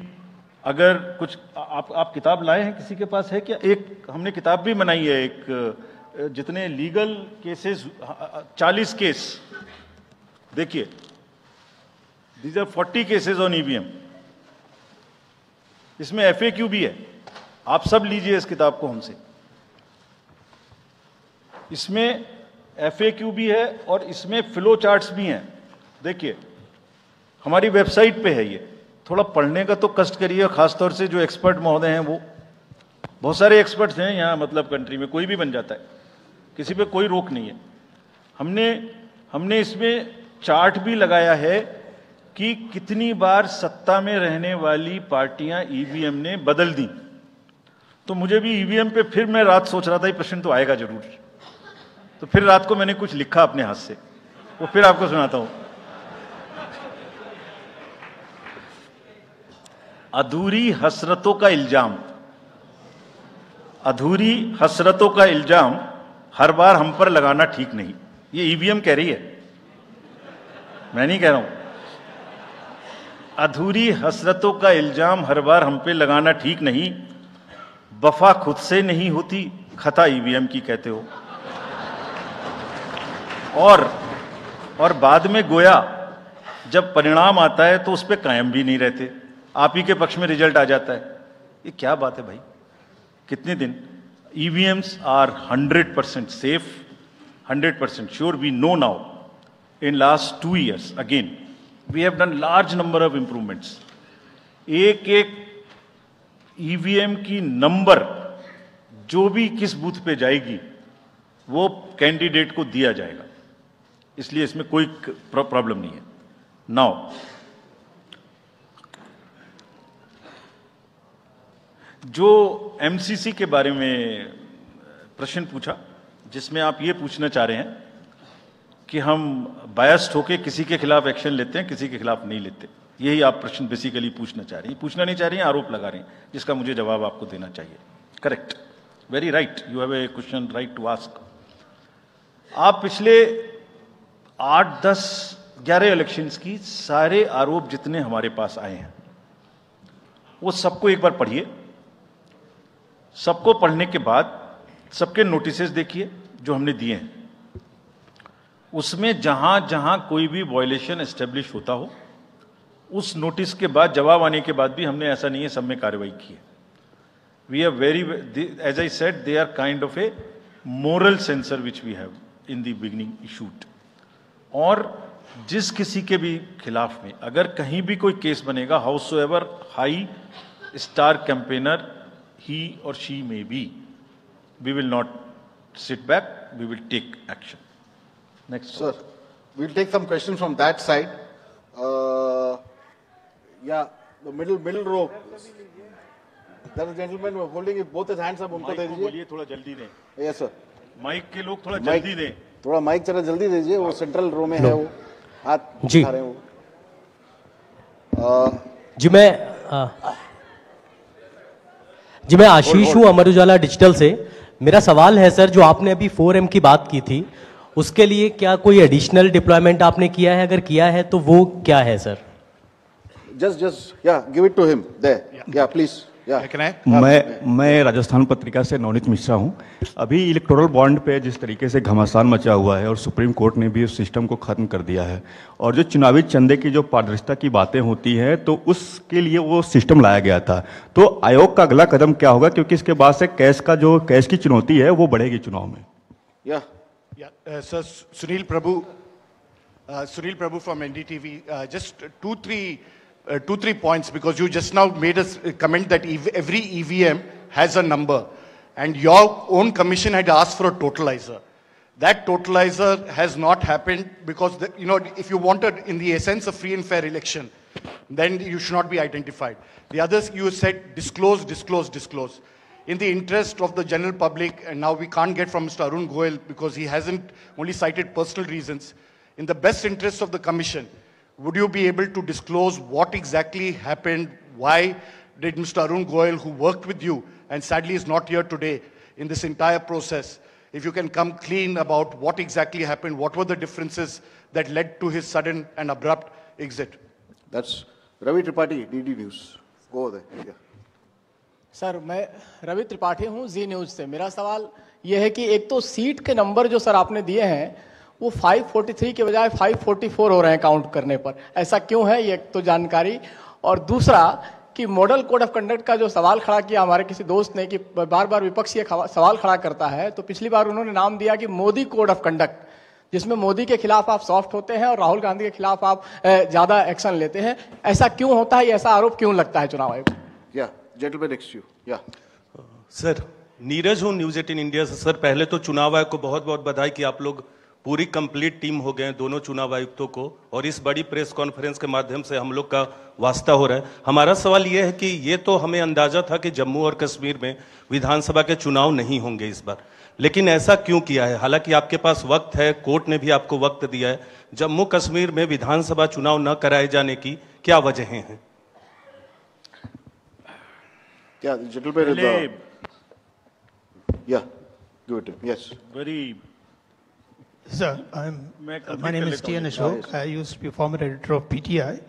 अगर कुछ आप किताब लाए हैं, किसी के पास है क्या? एक हमने किताब भी बनाई है, एक जितने लीगल केसेस 40 केस, देखिए these are 40 cases on EVM. इसमें FAQ भी है, आप सब लीजिए इस किताब को हमसे। इसमें FAQ भी है और इसमें फ्लो चार्ट्स भी हैं। देखिए हमारी वेबसाइट पे है ये, थोड़ा पढ़ने का तो कष्ट करिए, खासतौर से जो एक्सपर्ट महोदय हैं, वो बहुत सारे एक्सपर्ट्स हैं यहाँ, मतलब कंट्री में कोई भी बन जाता है, किसी पे कोई रोक नहीं है। हमने इसमें चार्ट भी लगाया है कि कितनी बार सत्ता में रहने वाली पार्टियां ईवीएम ने बदल दी। तो मुझे भी ईवीएम पे फिर मैं रात सोच रहा था ये प्रश्न तो आएगा जरूर, तो फिर रात को मैंने कुछ लिखा अपने हाथ से, वो फिर आपको सुनाता हूं। अधूरी हसरतों का इल्जाम, अधूरी हसरतों का इल्जाम हर बार हम पर लगाना ठीक नहीं। ये ईवीएम कह रही है, मैं नहीं कह रहा हूं। अधूरी हसरतों का इल्जाम हर बार हम पे लगाना ठीक नहीं, वफा खुद से नहीं होती, खता ईवीएम की कहते हो। और बाद में गोया जब परिणाम आता है तो उस पर कायम भी नहीं रहते, आप ही के पक्ष में रिजल्ट आ जाता है। ये क्या बात है भाई? कितने दिन? EVMs are 100% safe, 100% sure. We know now in last 2 years again we have done large number of improvements. एक ईवीएम की नंबर जो भी किस बूथ पे जाएगी वो कैंडिडेट को दिया जाएगा, इसलिए इसमें कोई प्रॉब्लम नहीं है। नाउ जो एमसीसी के बारे में प्रश्न पूछा, जिसमें आप ये पूछना चाह रहे हैं कि हम बायस्ड होके किसी के खिलाफ एक्शन लेते हैं, किसी के खिलाफ नहीं लेते, यही आप प्रश्न बेसिकली पूछना चाह रहे हैं। पूछना नहीं चाह रही हैं, आरोप लगा रहे हैं, जिसका मुझे जवाब आपको देना चाहिए। Correct, very right, you have a question right to ask. आप पिछले 8, 10, 11 इलेक्शंस की सारे आरोप जितने हमारे पास आए हैं वो सबको एक बार पढ़िए, सबको पढ़ने के बाद सबके नोटिसेस देखिए जो हमने दिए हैं, उसमें जहां जहां कोई भी वायलेशन एस्टेब्लिश होता हो, उस नोटिस के बाद जवाब आने के बाद भी हमने ऐसा नहीं है सब में कार्रवाई की है. We are very, as I said, they are kind of a moral censor which we have in the beginning issued. और जिस किसी के भी खिलाफ में अगर कहीं भी कोई केस बनेगा, however high star campaigner he or she may be, we will not sit back, we will take action. Next. Sir, we'll take some questions from that side. Yeah, the middle row. There is a gentleman who is holding both his hands up. उनको दे दीजिए. बोलिए थोड़ा जल्दी दें. Yes sir. Mic के लोग थोड़ा जल्दी दें. थोड़ा माइक जरा जल्दी दीजिए. वो सेंट्रल रो में है वो. हाथ जी. उठा रहे हैं वो. जी मैं आशीष हूँ अमर उजाला डिजिटल से. मेरा सवाल है सर, जो आपने अभी 4M की बात की थी, उसके लिए क्या कोई एडिशनल डिप्लॉयमेंट आपने किया है? अगर किया है तो वो क्या है sir? Just yeah, give it to him there. Yeah, please. मैं राजस्थान पत्रिका से नवनीत मिश्रा हूं. अभी इलेक्टोरल बॉन्ड पे जिस तरीके से घमासान मचा हुआ है और सुप्रीम कोर्ट ने भी उस सिस्टम को खत्म कर दिया है, और जो चुनावी चंदे की जो पारदर्शिता की बातें होती हैं, तो उसके लिए वो सिस्टम लाया गया था. तो आयोग का अगला कदम क्या होगा, क्योंकि इसके बाद से कैश की चुनौती है वो बढ़ेगी चुनाव में. Sir, Sunil Prabhu from NDTV. Just two, three points, because you just now made a comment that every EVM has a number, and your own commission had asked for a totalizer. That totalizer has not happened because, if you wanted, in the essence, a free and fair election, then you should not be identified. The others, you said disclose. In the interest of the general public, and now we can't get from Mr. Arun Goel because he hasn't only cited personal reasons. In the best interest of the commission, would you be able to disclose what exactly happened? Why did Mr. Arun Goel, who worked with you and sadly is not here today in this entire process, if you can come clean about what exactly happened, what were the differences that led to his sudden and abrupt exit? That's Ravi Tripathi, DD News. Go there. Yeah. Sir, मैं रवि त्रिपाठी हूँ जी news से. मेरा सवाल यह है कि एक तो सीट के नंबर जो सर आपने दिए हैं वो 543 के बजाय 544 हो रहे हैं काउंट करने पर. ऐसा क्यों है, ये एक तो जानकारी. और दूसरा कि मॉडल कोड ऑफ कंडक्ट का जो सवाल खड़ा किया हमारे किसी दोस्त ने कि बार बार विपक्ष ये सवाल खड़ा करता है, तो पिछली बार उन्होंने नाम दिया कि मोदी कोड ऑफ कंडक्ट, जिसमें मोदी के खिलाफ आप सॉफ्ट होते हैं और राहुल गांधी के खिलाफ आप ज्यादा एक्शन लेते हैं. ऐसा क्यों होता है, ऐसा आरोप क्यों लगता है चुनाव आयोग? Gentleman next to you. Yeah. Sir, Neeraj हूँ न्यूज 18 इंडिया से. सर, पहले तो चुनाव आयोग को बहुत बहुत बधाई कि आप लोग पूरी कंप्लीट टीम हो गए हैं, दोनों चुनाव आयुक्तों को, और इस बड़ी प्रेस कॉन्फ्रेंस के माध्यम से हम लोग का वास्ता हो रहा है. हमारा सवाल यह है कि ये तो हमें अंदाजा था कि जम्मू और कश्मीर में विधानसभा के चुनाव नहीं होंगे इस बार, लेकिन ऐसा क्यों किया है? हालांकि आपके पास वक्त है, कोर्ट ने भी आपको वक्त दिया है. जम्मू कश्मीर में विधानसभा चुनाव न कराए जाने की क्या वजहें हैं? Yeah, the gentleman give it to him. Yes. Very. Sir, my name is T.N. Ashok. I used to be former editor of PTI.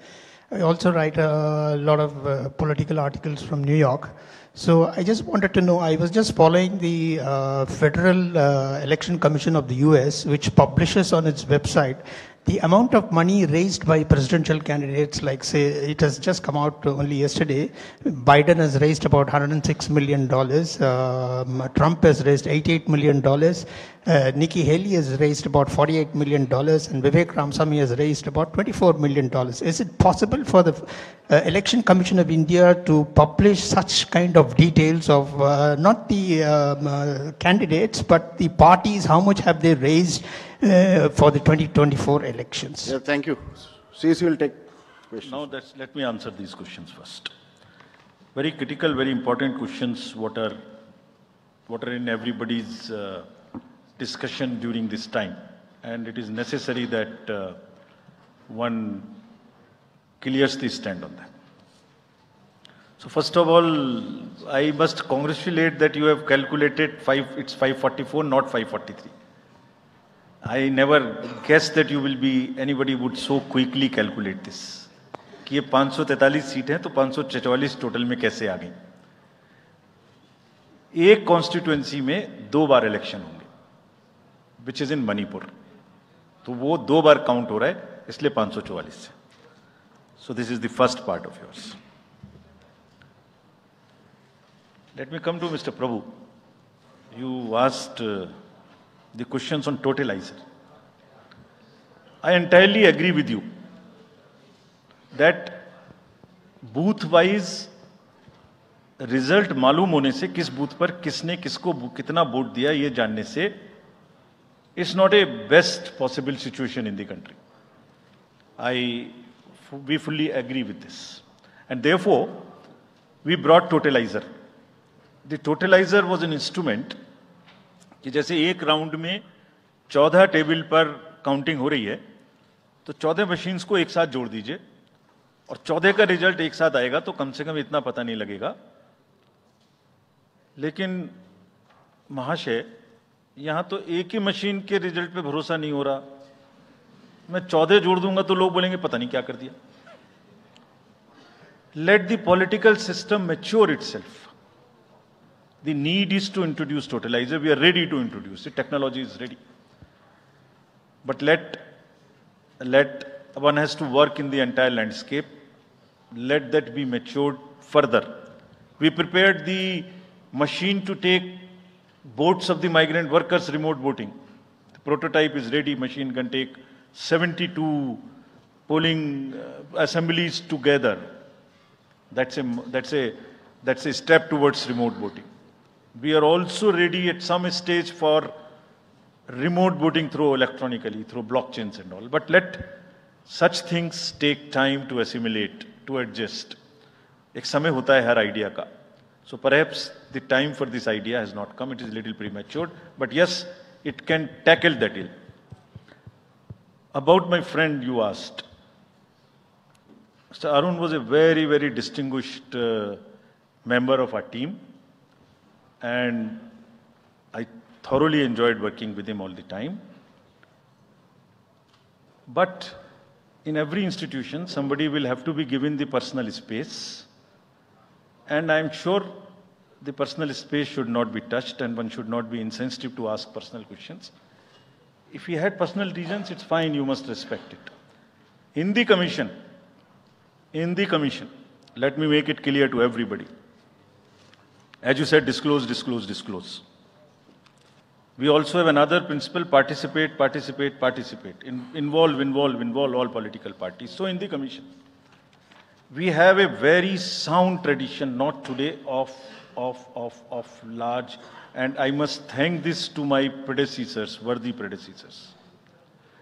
I also write a lot of political articles from New York. So I just wanted to know, I was just following the Federal Election Commission of the US, which publishes on its website the amount of money raised by presidential candidates. Like, say, it has just come out only yesterday. Biden has raised about $106 million. Trump has raised $88 million. Nikki Haley has raised about $48 million. And Vivek Ramaswamy has raised about $24 million. Is it possible for the Election Commission of India to publish such kind of details of not the candidates, but the parties? How much have they raised for the 2024 elections? Yeah, thank you. CC will take questions. Now let me answer these questions first. Very critical, very important questions. What are in everybody's discussion during this time, and it is necessary that one clears the stand on that. So first of all, I must congratulate that you have calculated it's 544, not 543. I never guessed that anybody would so quickly calculate this. कि ये 543 seat हैं तो 544 total में कैसे आ गई। एक constituency में 2 बार election होंगे, विच इज इन मणिपुर, तो वो 2 बार काउंट हो रहा है, इसलिए 544 से। So this is the first part of yours. Let me come to mister Prabhu. You asked the questions on totalizer. I entirely agree with you that booth-wise result मालूम होने से किस बूथ पर किसने किसको कितना वोट दिया ये जानने से it's not a best possible situation in the country. we fully agree with this, and therefore we brought totalizer. The totalizer was an instrument कि जैसे एक राउंड में 14 टेबल पर काउंटिंग हो रही है, तो 14 मशीन्स को एक साथ जोड़ दीजिए और 14 का रिजल्ट एक साथ आएगा, तो कम से कम इतना पता नहीं लगेगा। लेकिन महाशय, यहां तो एक ही मशीन के रिजल्ट पे भरोसा नहीं हो रहा, मैं 14 जोड़ दूंगा तो लोग बोलेंगे पता नहीं क्या कर दिया। Let the political system mature itself. The need is to introduce totalizer. We are ready to introduce it. Technology is ready. But let one has to work in the entire landscape. Let that be matured further. We prepared the machine to take votes of the migrant workers remote voting. The prototype is ready. Machine can take 72 polling assemblies together. That's a step towards remote voting. We are also ready at some stage for remote voting through electronically, through blockchains and all. But let such things take time to assimilate, to adjust. एक समय होता है हर idea का. So perhaps the time for this idea has not come. It is a little premature. But yes, it can tackle that ill. About my friend you asked. Mr. Arun was a very, very distinguished member of our team. And I thoroughly enjoyed working with him all the time. But in every institution, somebody will have to be given the personal space. And I'm sure the personal space should not be touched and one should not be insensitive to ask personal questions. If he had personal reasons, it's fine, you must respect it. In the commission, let me make it clear to everybody. As you said, disclose, disclose, disclose. We also have another principle, participate. Involve all political parties. So in the commission, we have a very sound tradition, not today, of large, and I must thank this to my predecessors, worthy predecessors.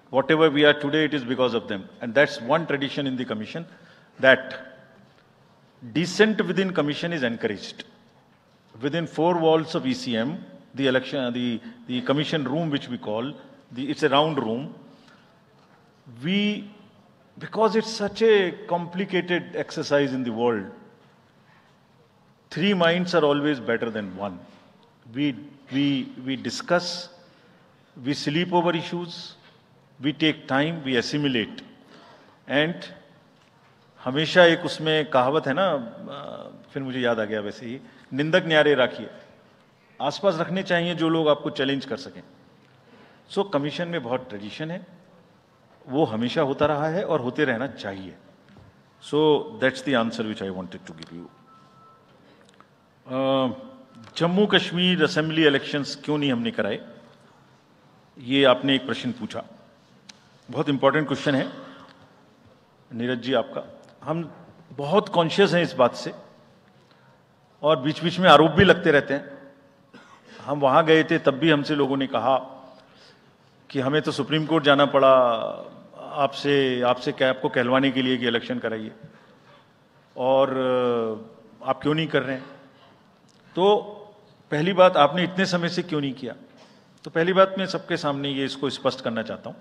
Whatever we are today, it is because of them. And that's one tradition in the commission, that dissent within commission is encouraged. Within 4 walls of ECM, the commission room, which we call, it's a round room. Because it's such a complicated exercise in the world, 3 minds are always better than 1. We discuss, we sleep over issues, we take time, we assimilate. And हमेशा एक उसमें कहावत है ना, फिर मुझे याद आ गया वैसे ही, निंदक न्यारे रखिए, आसपास रखने चाहिए जो लोग आपको चैलेंज कर सकें. सो कमीशन में बहुत ट्रेडिशन है, वो हमेशा होता रहा है और होते रहना चाहिए. So that's the answer which I wanted to give you. Jammu Kashmir assembly elections क्यों नहीं हमने कराए, ये आपने एक प्रश्न पूछा. बहुत इंपॉर्टेंट क्वेश्चन है नीरज जी आपका. हम बहुत कॉन्शियस हैं इस बात से और बीच बीच में आरोप भी लगते रहते हैं. हम वहां गए थे तब भी हमसे लोगों ने कहा कि हमें तो सुप्रीम कोर्ट जाना पड़ा आपसे क्या आपको कहलवाने के लिए कि इलेक्शन कराइए, और आप क्यों नहीं कर रहे हैं. तो पहली बात, आपने इतने समय से क्यों नहीं किया. तो पहली बात मैं सबके सामने ये इसको स्पष्ट करना चाहता हूं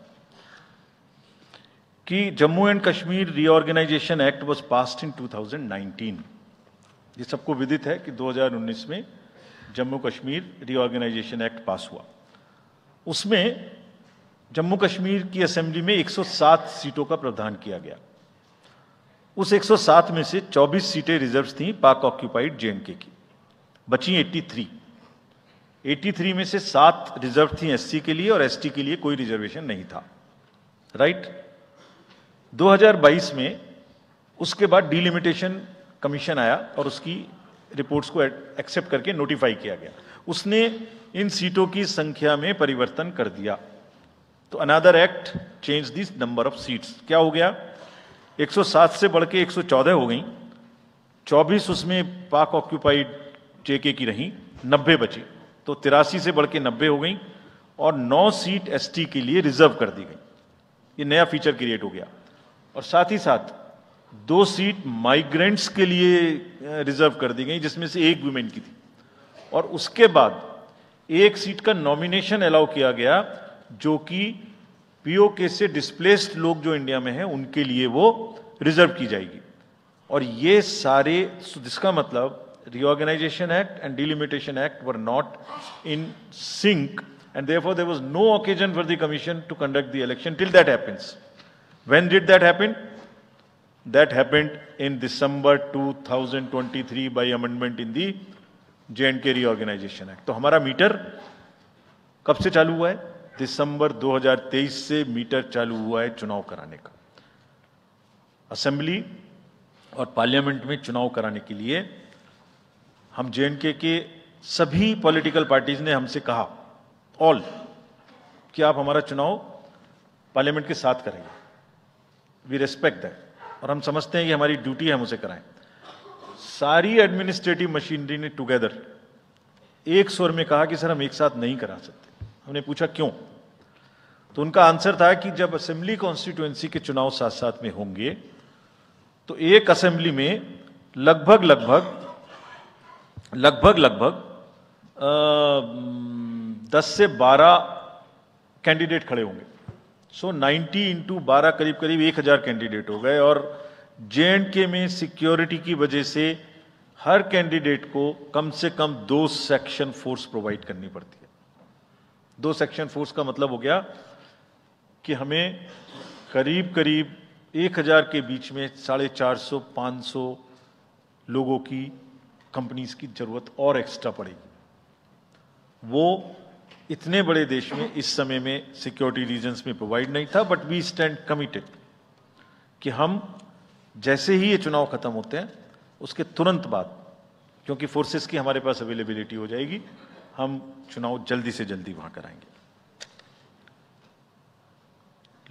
कि Jammu and Kashmir reorganisation act was passed in 2019. ये सबको विदित है कि 2019 में Jammu Kashmir reorganisation act pass हुआ. उसमें जम्मू कश्मीर की असेंबली में 107 सीटों का प्रावधान किया गया. उस 107 में से 24 सीटें रिजर्व थी पाक ऑक्यूपाइड जेएंडके की, बची 83 में से 7 रिजर्व थी एससी के लिए और एसटी के लिए कोई रिजर्वेशन नहीं था, राइट। 2022 में उसके बाद डिलिमिटेशन कमीशन आया और उसकी रिपोर्ट्स को एक्सेप्ट करके नोटिफाई किया गया, उसने इन सीटों की संख्या में परिवर्तन कर दिया। तो another act change this number of seats. क्या हो गया, 107 से बढ़ के 114 हो गई, 24 उसमें पाक ऑक्यूपाइड जेके की रही, 90 बची, तो 83 से बढ़ के 90 हो गई और 9 सीट एसटी के लिए रिजर्व कर दी गई। ये नया फीचर क्रिएट हो गया। और साथ ही साथ 2 सीट माइग्रेंट्स के लिए रिजर्व कर दी गई, जिसमें से 1 वुमेन की थी। और उसके बाद 1 सीट का नॉमिनेशन अलाउ किया गया, जो कि पीओके से डिस्प्लेस्ड लोग जो इंडिया में हैं उनके लिए वो रिजर्व की जाएगी। और ये सारे, जिसका मतलब Reorganization Act and Delimitation Act were not in sync, and therefore there was no occasion for the commission to conduct the election till that happens. When did that happen? That happened in December 2023 by amendment in the J&K Reorganization Act. तो हमारा metre कब से चालू हुआ है? दिसंबर 2023 से metre चालू हुआ है चुनाव कराने का। असेंबली और पार्लियामेंट में चुनाव कराने के लिए हम J&K के सभी पॉलिटिकल पार्टीज ने हमसे कहा, ऑल, कि आप हमारा चुनाव पार्लियामेंट के साथ करेंगे। वी रेस्पेक्ट दैट, और हम समझते हैं कि हमारी ड्यूटी है हम उसे कराएं। सारी एडमिनिस्ट्रेटिव मशीनरी ने टुगेदर एक स्वर में कहा कि सर हम एक साथ नहीं करा सकते। हमने पूछा क्यों, तो उनका आंसर था कि जब असेंबली कॉन्स्टिट्यूएंसी के चुनाव साथ साथ में होंगे तो एक असेंबली में लगभग 10 से 12 कैंडिडेट खड़े होंगे। सो 90 इंटू 12 करीब 1000 कैंडिडेट हो गए। और J&K में सिक्योरिटी की वजह से हर कैंडिडेट को कम से कम 2 सेक्शन फोर्स प्रोवाइड करनी पड़ती है। 2 सेक्शन फोर्स का मतलब हो गया कि हमें करीब 1000 के बीच में 450-500 लोगों की कंपनीज की जरूरत और एक्स्ट्रा पड़ेगी। वो इतने बड़े देश में इस समय में सिक्योरिटी रीजंस में प्रोवाइड नहीं था, बट वी स्टैंड कमिटेड कि हम जैसे ही ये चुनाव खत्म होते हैं उसके तुरंत बाद, क्योंकि फोर्सेस की हमारे पास अवेलेबिलिटी हो जाएगी, हम चुनाव जल्दी से जल्दी वहां कराएंगे।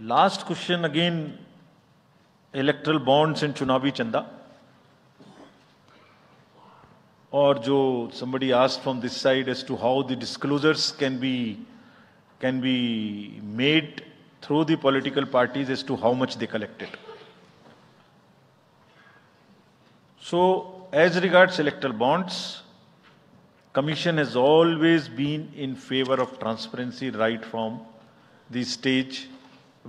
Last question again, erectile bonds and चुनावी चंदा। और जो somebody asked from this side as to how the disclosures can be made through the political parties as to how much they collected. So as regards electoral bonds, Commission has always been in favor of transparency right from the stage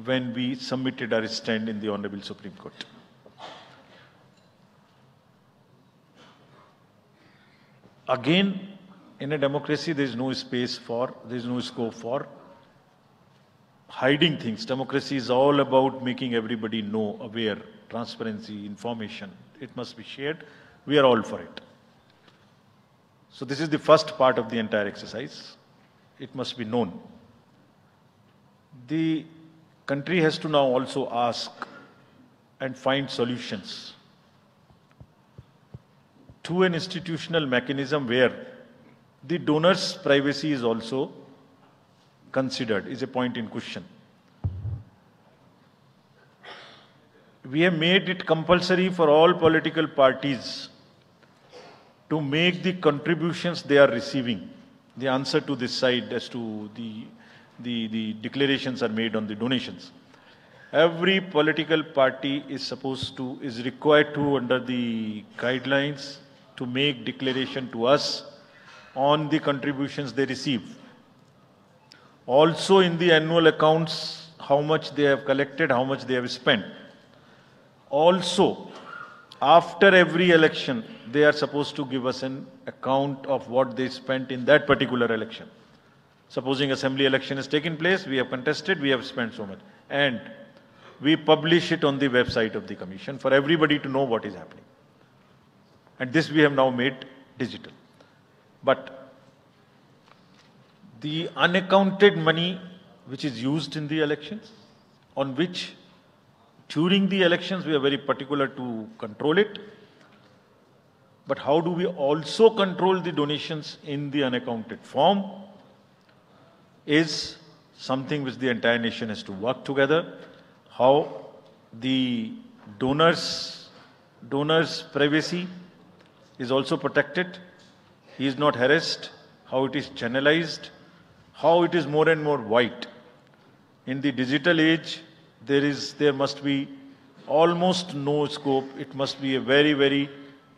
when we submitted our stand in the Honorable Supreme Court. Again, in a democracy, there is no scope for hiding things. Democracy is all about making everybody know, aware, transparency, information. It must be shared. We are all for it. So this is the first part of the entire exercise. It must be known. The country has to now also ask and find solutions to an institutional mechanism where the donor's privacy is also considered, is a point in question. We have made it compulsory for all political parties to make the contributions they are receiving. The answer to this side as to the declarations are made on the donations. Every political party is required to, under the guidelines, to make declaration to us on the contributions they receive. Also in the annual accounts, how much they have collected, how much they have spent. Also, after every election, they are supposed to give us an account of what they spent in that particular election. Supposing assembly election has taken place, we have contested, we have spent so much. And we publish it on the website of the commission for everybody to know what is happening. And this we have now made digital. But the unaccounted money which is used in the elections, on which during the elections we are very particular to control it. But how do we also control the donations in the unaccounted form is something which the entire nation has to work together. How the donor's privacy is also protected. He is not harassed. How it is channelized. How it is more and more white. In the digital age, there must be almost no scope. It must be a very, very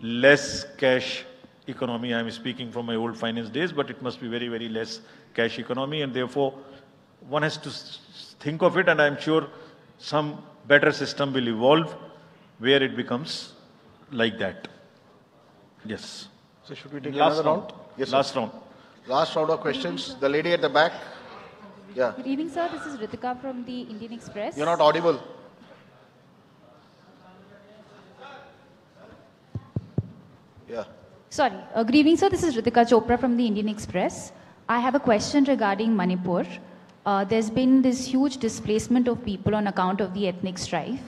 less cash economy. I am speaking from my old finance days, but it must be very, very less cash economy, and therefore one has to think of it, and I am sure some better system will evolve where it becomes like that. Yes. So should we take last another round? Yes, last sir. round. Last round of questions. The lady at the back. Yeah. Good evening, sir. This is Ritika from the Indian Express. You're not audible. Yeah. Sorry. Good evening, sir. This is Ritika Chopra from the Indian Express. I have a question regarding Manipur. There's been this huge displacement of people on account of the ethnic strife.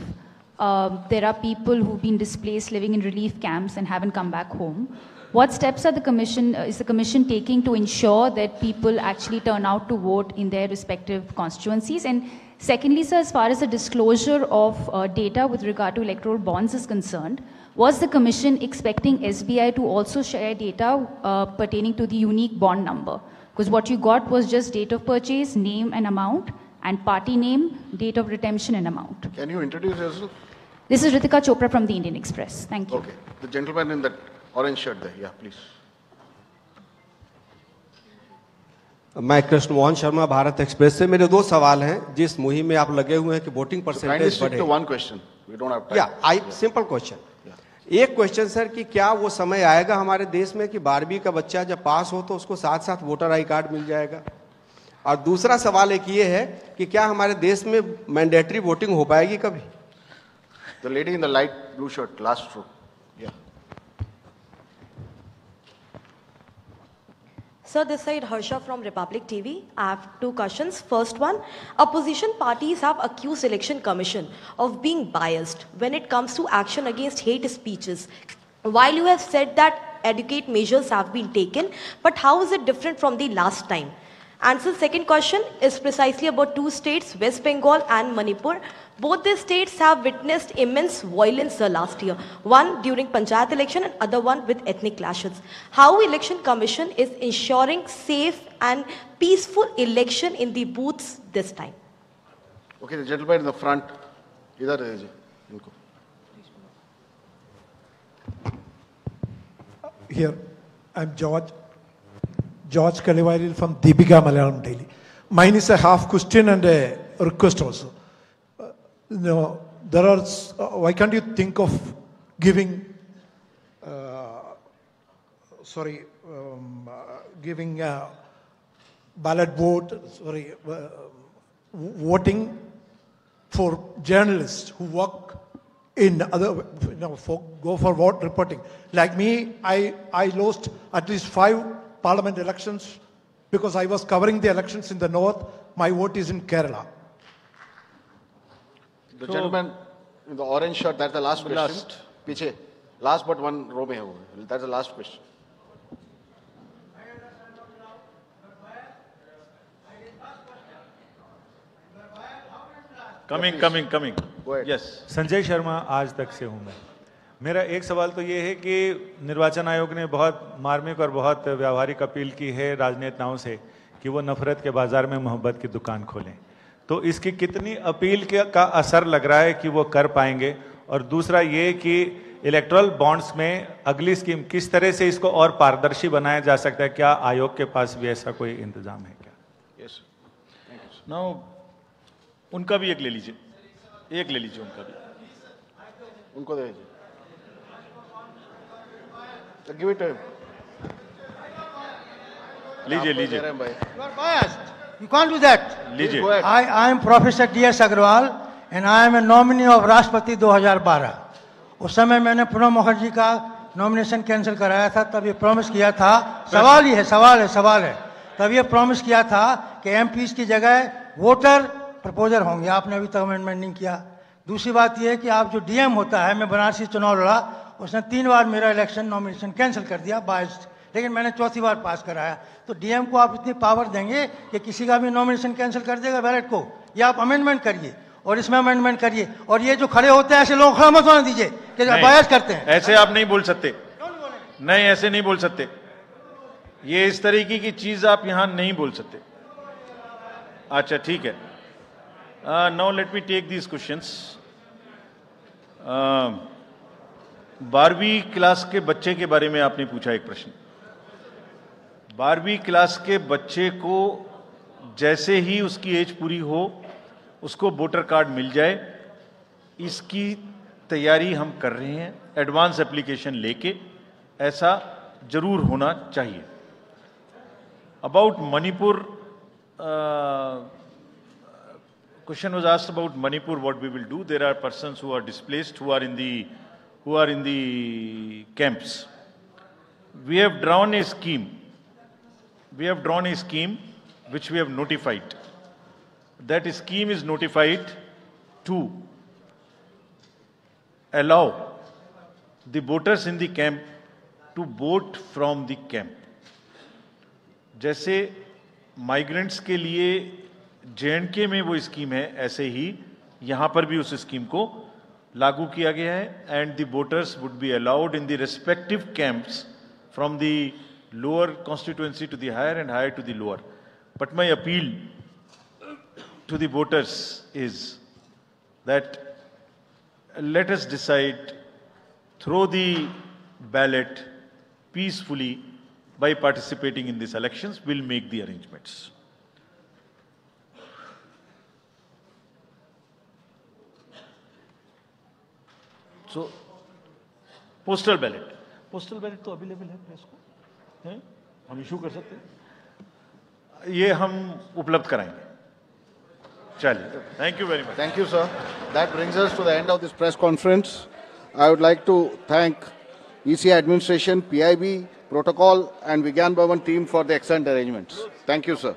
There are people who've been displaced living in relief camps and haven't come back home. What steps are is the commission taking to ensure that people actually turn out to vote in their respective constituencies? And secondly, sir, as far as the disclosure of data with regard to electoral bonds is concerned, was the commission expecting SBI to also share data pertaining to the unique bond number? Because what you got was just date of purchase, name and amount, and party name, date of redemption and amount. Can you introduce yourself? This is Ritika Chopra from the Indian Express. Thank you. Okay. The gentleman in that orange shirt there. Yeah, please. मैं Krishna Mohan Sharma Bharat express से मेरे दो सवाल हैं जिस मुहिम में आप लगे हुए हैं कि वोटिंग परसेंटेज बढ़े। one question. We don't have time. Simple question. एक क्वेश्चन सर कि क्या वो समय आएगा हमारे देश में कि 12वीं का बच्चा जब पास हो तो उसको साथ साथ वोटर आई कार्ड मिल जाएगा? और दूसरा सवाल एक ये है कि क्या हमारे देश में मैंडेटरी वोटिंग हो पाएगी कभी? The lady in the light blue shirt, last row. Yeah. Sir, this side Harsha from Republic TV. I have two questions. First one, opposition parties have accused Election Commission of being biased when it comes to action against hate speeches. While you have said that adequate measures have been taken, but how is it different from the last time? And so second question is precisely about two states, West Bengal and Manipur. Both these states have witnessed immense violence last year. One during Panchayat election and other one with ethnic clashes. How Election Commission is ensuring safe and peaceful election in the booths this time? Okay, the gentleman in the front. Idhar rahiye inko. Here, I'm George Kalivaril from Deepika Malayalam Daily. Mine is a half question and a request also. There are, why can't you think of giving, giving ballot vote, voting for journalists who work in other, go for vote reporting. Like me, I lost at least 5 parliament elections because I was covering the elections in the north. My vote is in Kerala. The gentleman in the orange shirt, that's the last question. Piche. Last but one row mein hai wo. That's the last question. Coming. Yes. Sanjay Sharma आज तक से हूँ मैं। मेरा एक सवाल तो ये है कि निर्वाचन आयोग ने बहुत मार्मिक और बहुत व्यावहारिक अपील की है राजनेताओं से कि वो नफरत के बाजार में मोहब्बत की दुकान खोलें। तो इसकी कितनी अपील का असर लग रहा है कि वो कर पाएंगे? और दूसरा ये कि इलेक्टोरल बॉन्ड्स में अगली स्कीम किस तरह से इसको और पारदर्शी बनाया जा सकता है? क्या आयोग के पास भी ऐसा कोई इंतजाम है क्या? यस, नाउ उनका भी एक ले लीजिए उनका भी, उनको दे दीजिए। Give it to him. लीजिए। You are biased. You can't do that. लीजिए। I am Professor D.S. Agrawal, and I am a nominee of राष्ट्रपति 2012. उस समय मैंने प्रणब मुखर्जी का नॉमिनेशन कैंसिल कराया था, तब ये प्रॉमिस किया था, सवाल है, तब ये प्रॉमिस किया था कि एमपीज की जगह वोटर प्रपोजर होंगे. आपने अभी तक अमेंडमेंट नहीं किया. दूसरी बात यह है कि आप जो डीएम होता है, मैं बनारसी चुनाव लड़ा, उसने 3 बार मेरा इलेक्शन नॉमिनेशन कैंसिल कर दिया बायस्ड, लेकिन मैंने 4थी बार पास कराया. तो डीएम को आप इतनी पावर देंगे कि किसी का भी नॉमिनेशन कैंसिल कर देगा बैलेट को, या आप अमेंडमेंट करिए और इसमें अमेंडमेंट करिए. और ये जो खड़े होते हैं ऐसे लोग खड़ा मत होने दीजिए कि बायस करते हैं. ऐसे आप नहीं बोल सकते, नहीं ऐसे नहीं बोल सकते. ये इस तरीके की चीज आप यहां नहीं बोल सकते. अच्छा ठीक है. Now let me take these questions. 12वीं क्लास के बच्चे के बारे में आपने पूछा एक प्रश्न. 12वीं क्लास के बच्चे को जैसे ही उसकी एज पूरी हो उसको वोटर कार्ड मिल जाए, इसकी तैयारी हम कर रहे हैं एडवांस एप्लीकेशन लेके. ऐसा जरूर होना चाहिए. About Manipur, question was asked about Manipur, what we will do. There are persons who are displaced, who are in the camps. We have drawn a scheme. Which we have notified. That scheme is notified to allow the voters in the camp to vote from the camp. जैसे migrants के लिए JNK में वो scheme है, ऐसे ही यहां पर भी उस स्कीम को लागू किया गया है. And the voters would be allowed in the respective camps from the lower constituency to the higher and higher to the lower. But my appeal to the voters is that let us decide through the ballot peacefully by participating in these elections. We'll make the arrangements. So, postal ballot तो available है press को, हम issue कर सकते हैं, ये हम उपलब्ध कराएंगे. चलिए, thank you very much. Thank you, sir. That brings us to the end of this press conference. I would like to thank ECI administration, PIB, protocol, and Vigyan Bhavan team for the excellent arrangements. Thank you, sir.